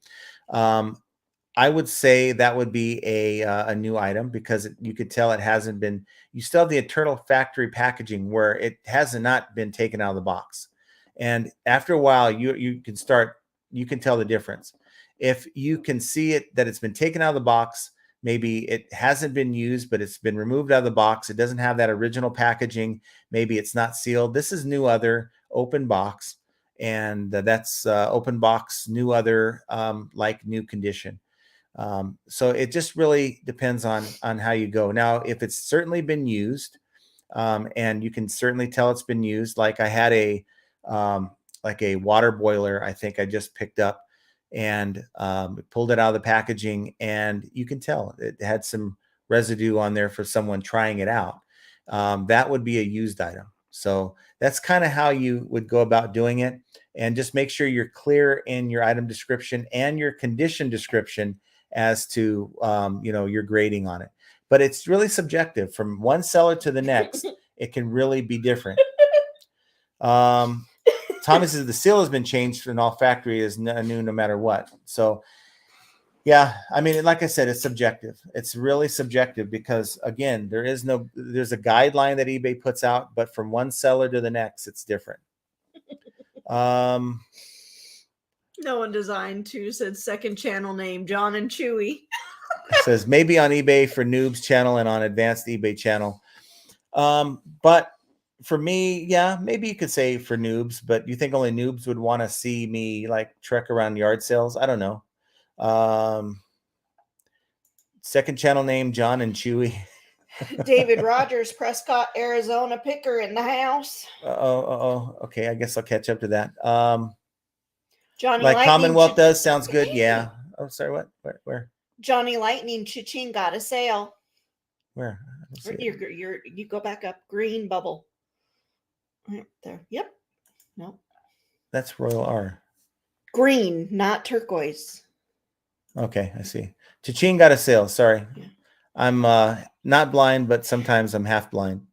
I would say that would be a new item, because you could tell it hasn't been. You still have the internal factory packaging where it has not been taken out of the box, and after a while, you can tell the difference. If you can see it that it's been taken out of the box, maybe it hasn't been used, but it's been removed out of the box. It doesn't have that original packaging. Maybe it's not sealed. This is new other open box, and that's open box new other like new condition. So it just really depends on how you go. Now, if it's certainly been used, and you can certainly tell it's been used, like I had like a water boiler, I think I just picked up, and pulled it out of the packaging, and you can tell it had some residue on there for someone trying it out. That would be a used item. So that's kind of how you would go about doing it. And just make sure you're clear in your item description and your condition description as to your grading on it. But it's really subjective from one seller to the next. It can really be different. Tommy says the seal has been changed and all factory is new no matter what. So yeah, I mean, like I said, it's subjective. It's really subjective, because again, there's a guideline that eBay puts out, but from one seller to the next, it's different. No one designed to said second channel name John and Chewy. Says maybe on eBay for noobs channel and on advanced eBay channel. But for me, yeah, maybe you could say for noobs, but you think only noobs would want to see me like trek around yard sales? I don't know. Second channel name John and Chewy. David Rogers, Prescott, Arizona picker in the house. Okay, I guess I'll catch up to that. Johnny like Lightning Commonwealth does sounds good. Yeah. Oh, sorry. What? Where? Johnny Lightning Cha-ching got a sale. Where? You go back up. Green bubble. Right there. Yep. No. That's Royal R. Green, not turquoise. Okay, I see. Cha-ching got a sale. Sorry. Yeah. I'm not blind, but sometimes I'm half blind.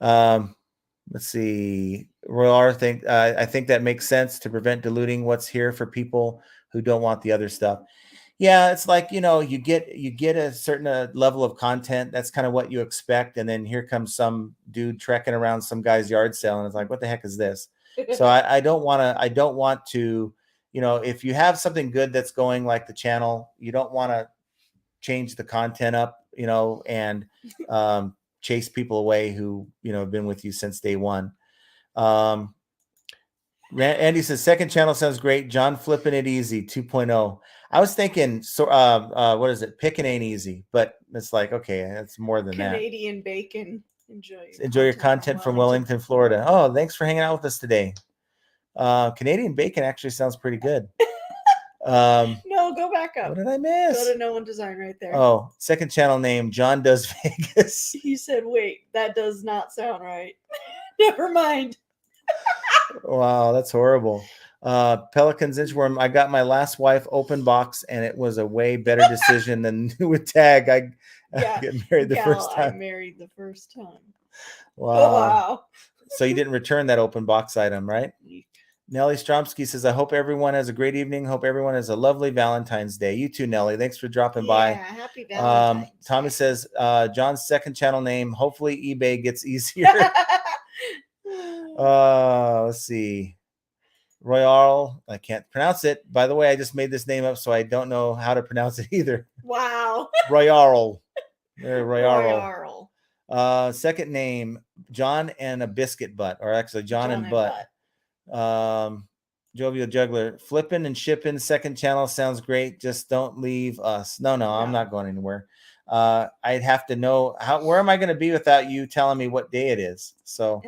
Let's see. Royal R, I think that makes sense to prevent diluting what's here for people who don't want the other stuff. Yeah, it's like, you get a certain level of content. That's kind of what you expect. And then here comes some dude trekking around some guy's yard sale, and it's like, what the heck is this? So I don't want to, if you have something good that's going, like the channel, you don't want to change the content up, and chase people away who, have been with you since day one. Andy says second channel sounds great. John flipping it easy 2.0. I was thinking, what is it? Picking ain't easy, but it's like, okay, that's more than Canadian bacon. Enjoy your content from Wellington, Florida. Oh, thanks for hanging out with us today. Canadian bacon actually sounds pretty good. No, go back up. What did I miss? Go to No One Design right there. Oh, second channel name John Does Vegas. He said, wait, that does not sound right. Never mind. Wow, that's horrible. Pelicans Inchworm, I got my last wife open box, and it was a way better decision than new with tag. I get married the first time. I married the first time. Wow. Oh, wow. So you didn't return that open box item, right? Nellie Stromsky says, I hope everyone has a great evening. Hope everyone has a lovely Valentine's Day. You too, Nellie. Thanks for dropping by. Happy Valentine's Tommy Day. says, John's second channel name. Hopefully eBay gets easier. Let's see. Royal, I can't pronounce it. By the way, I just made this name up, so I don't know how to pronounce it either. Wow. Royal. Royal. Second name, John and a Biscuit Butt, or actually John and Butt. Jovial Juggler, flipping and shipping. Second channel sounds great. Just don't leave us. No, I'm not going anywhere. I'd have to know where am I going to be without you telling me what day it is. So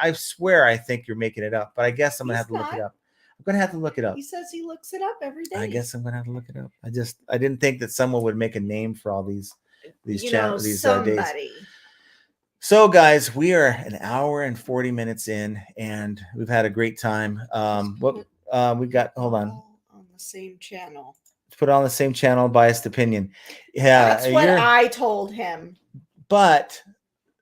I swear I think you're making it up, but I guess I'm gonna have to look it up. I'm gonna have to look it up. He says he looks it up every day. I guess I'm gonna have to look it up. I didn't think that someone would make a name for all these channels, these days. So guys, we are an hour and 40 minutes in, and we've had a great time. We got, hold on the same channel. Put it on the same channel, biased opinion. Yeah, that's what I told him. But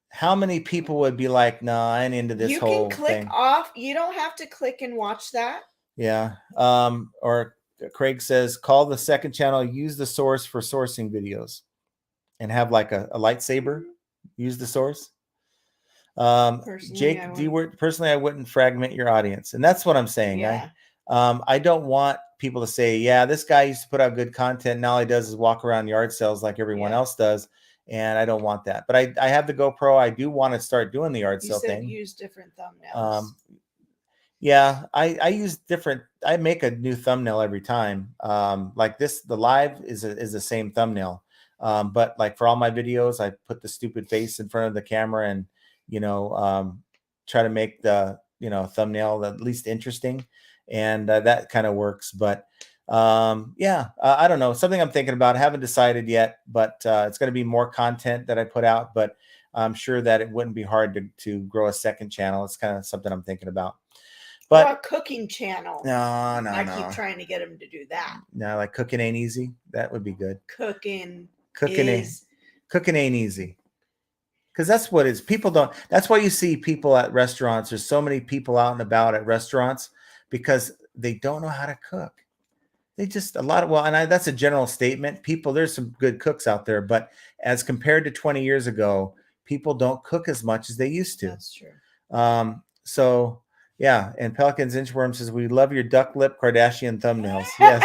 how many people would be like, no, I ain't into this whole thing. You can click off. You don't have to click and watch that. Yeah. Or Craig says, call the second channel, use the source for sourcing videos, and have like a lightsaber. Use the source. Jake D-word, personally, I wouldn't fragment your audience. And that's what I'm saying. Yeah. I don't want people to say, yeah, this guy used to put out good content. Now all he does is walk around yard sales like everyone else does. And I don't want that. But I have the GoPro. I do want to start doing the yard sale thing. Use different thumbnails. Yeah, I use different. I make a new thumbnail every time. Like this, the live is the same thumbnail. But like for all my videos, I put the stupid face in front of the camera and, try to make the, thumbnail at least interesting. And that kind of works. But I don't know. Something I'm thinking about. I haven't decided yet, but it's going to be more content that I put out. But I'm sure that it wouldn't be hard to grow a second channel. It's kind of something I'm thinking about. But or a cooking channel. No. I keep trying to get him to do that. No, like cooking ain't easy. That would be good. Cooking ain't easy. Because that's what it is. People don't. That's why you see people at restaurants. There's so many people out and about at restaurants because they don't know how to cook. They just that's a general statement. There's some good cooks out there, but as compared to 20 years ago, people don't cook as much as they used to. That's true. So yeah. And Pelicans Inchworm says, we love your duck lip Kardashian thumbnails. Yes.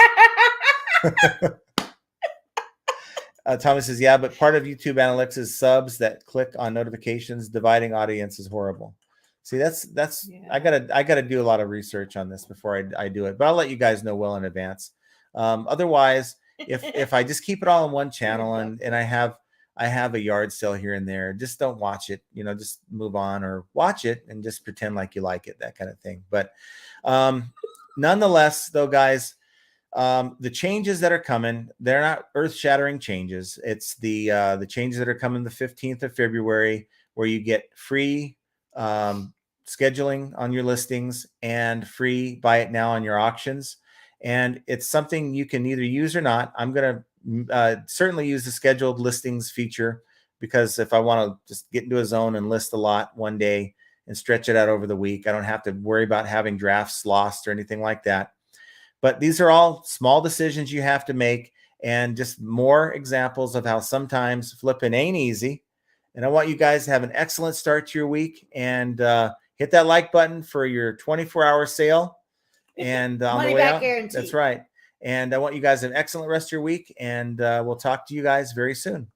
Thomas says, yeah, but part of YouTube analytics is subs that click on notifications. Dividing audience is horrible. See, that's I gotta do a lot of research on this before I do it, but I'll let you guys know well in advance. Otherwise, if I just keep it all in one channel and I have a yard sale here and there, just don't watch it, just move on, or watch it and just pretend like you like it, that kind of thing. But nonetheless, though, guys, the changes that are coming, they're not earth-shattering changes. It's the changes that are coming the 15th of February, where you get free scheduling on your listings and free buy it now on your auctions. And it's something you can either use or not. I'm going to certainly use the scheduled listings feature, because if I want to just get into a zone and list a lot one day and stretch it out over the week, I don't have to worry about having drafts lost or anything like that. But these are all small decisions you have to make, and just more examples of how sometimes flipping ain't easy. And I want you guys to have an excellent start to your week, and hit that like button for your 24-hour sale. And on the way out, guarantee. That's right. And I want you guys to have an excellent rest of your week, and we'll talk to you guys very soon.